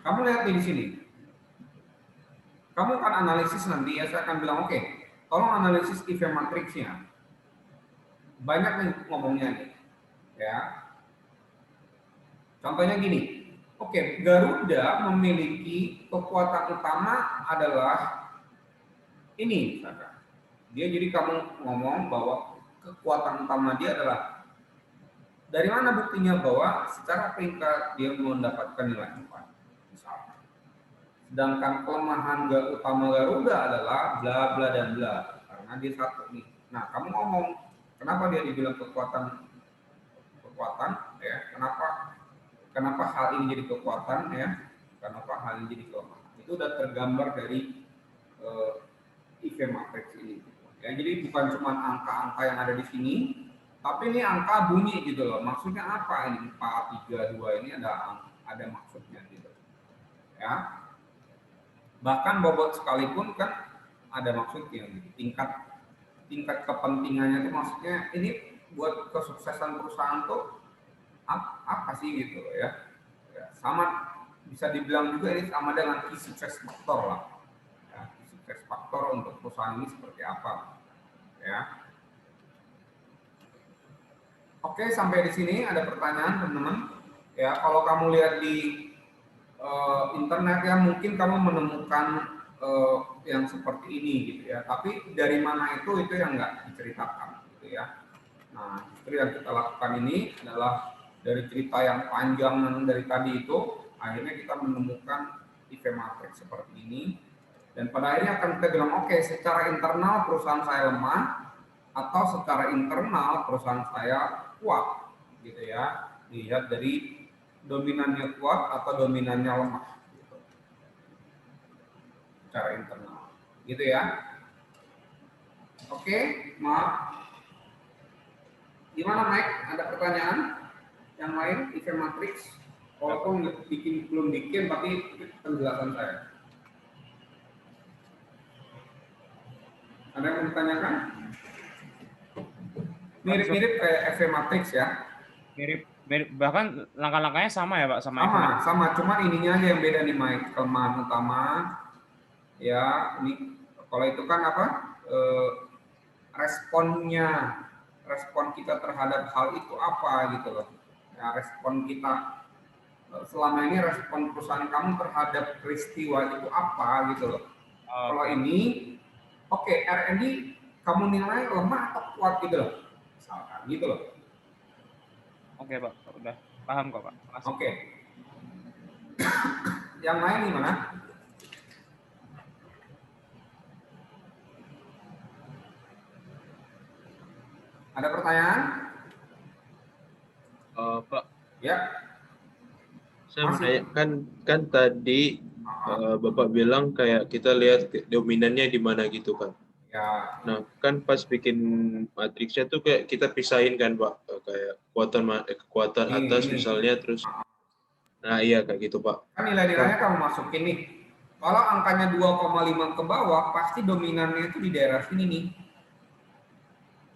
kamu lihat di sini. Kamu akan analisis nanti ya, saya akan bilang oke, tolong analisis event matriksnya. Banyak nih ngomongnya nih. Ya. Contohnya gini. Oke, Garuda memiliki kekuatan utama adalah ini, misalkan. Dia jadi kamu ngomong bahwa kekuatan utama dia adalah dari mana buktinya bahwa secara peringkat dia mendapatkan nilai 4 misalkan. Sedangkan kelemahan utama Garuda adalah bla bla dan bla karena dia satu nih. Nah, kamu ngomong kenapa dia dibilang kekuatan ya? Kenapa hal ini jadi kekuatan ya? Kenapa hal ini jadi kelemahan? Itu udah tergambar dari event matrix ini. Ya, jadi bukan cuma angka-angka yang ada di sini, tapi ini angka bunyi gitu loh. Maksudnya apa ini? 4, 3, 2 ini ada maksudnya gitu. Ya. Bahkan bobot sekalipun kan ada maksudnya gitu. Tingkat kepentingannya itu maksudnya ini buat kesuksesan perusahaan tuh apa sih gitu loh ya. Sama bisa dibilang juga ini sama dengan key success factor lah. Ya, key success factor untuk perusahaan ini seperti apa ya. Oke, sampai di sini ada pertanyaan teman-teman. Ya, kalau kamu lihat di internet ya mungkin kamu menemukan yang seperti ini gitu ya. Tapi dari mana itu yang nggak diceritakan gitu ya. Nah, justru yang kita lakukan ini adalah dari cerita yang panjang dari tadi itu, akhirnya kita menemukan event matrix seperti ini. Dan pada akhirnya akan kita bilang, oke, secara internal perusahaan saya lemah, atau secara internal perusahaan saya kuat, gitu ya. Dilihat dari dominannya kuat atau dominannya lemah, gitu. Secara internal, gitu ya. Oke, maaf. Gimana Mike? Ada pertanyaan yang lain? Event matrix? Walaupun belum bikin, tapi itu penjelasan saya. Ada yang mau ditanyakan? Mirip-mirip kayak EV matrix ya? Mirip, bahkan langkah-langkahnya sama ya Pak? Sama. Cuman ininya aja yang beda nih Mike. Kelemahan utama, ya ini kalau itu kan apa? Respon kita terhadap hal itu apa gitu loh. Ya, respon kita selama ini, respon perusahaan kamu terhadap peristiwa itu apa gitu loh. Kalau ini, oke, R&D kamu nilai lemah atau kuat gitu loh. Misalkan gitu loh. Oke Pak, udah paham kok Pak. Oke. Yang lain gimana? Ada pertanyaan? Pak. Ya. Saya mau nanya, kan tadi Bapak bilang kayak kita lihat dominannya di mana gitu kan. Ya. Nah, kan pas bikin matriksnya tuh kayak kita pisahin kan Pak, kayak kekuatan atas misalnya terus. Nah, iya kayak gitu Pak. Kan nilai-nilainya kamu masukin nih. Kalau angkanya 2,5 ke bawah, pasti dominannya itu di daerah sini nih.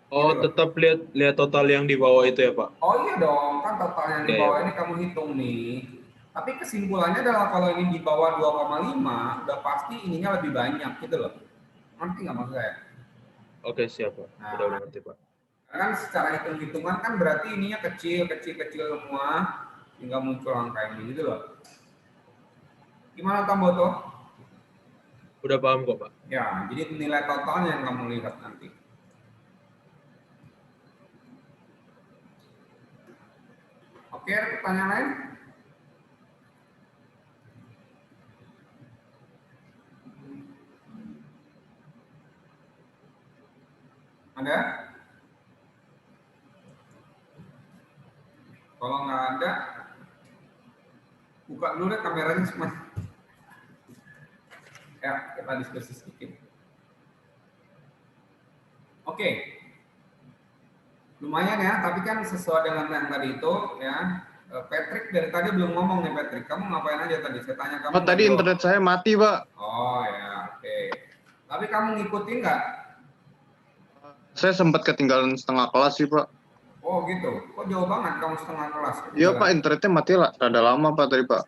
Oh, tetap lihat total yang di bawah itu ya Pak? Oh iya dong, kan total yang di bawah ini kamu hitung nih. Tapi kesimpulannya adalah kalau ini di bawah 2,5, udah pasti ininya lebih banyak gitu loh. Ngerti nggak maksud saya? Oke, siap Pak. Udah ngerti Pak. Kan secara hitung-hitungan kan berarti ininya kecil semua, hingga muncul angka ini gitu loh. Gimana Tamboto? Udah paham kok Pak. Ya, jadi nilai totalnya yang kamu lihat nanti. Oke, ada pertanyaan lain? Ada? Kalau nggak ada, buka dulu deh kameranya semua. Ya, kita diskusi sedikit. Oke. Lumayan ya, tapi kan sesuai dengan yang tadi itu ya. Patrick dari tadi belum ngomong nih Patrick. Kamu ngapain aja tadi? Saya tanya kamu. Pak, tadi internet saya mati, Pak. Oh ya, oke. Tapi kamu ngikutin nggak? Saya sempat ketinggalan setengah kelas sih, Pak. Oh gitu. Kok jauh banget kamu setengah kelas? Iya, Pak, internetnya mati lah. Rada lama, Pak, tadi, Pak.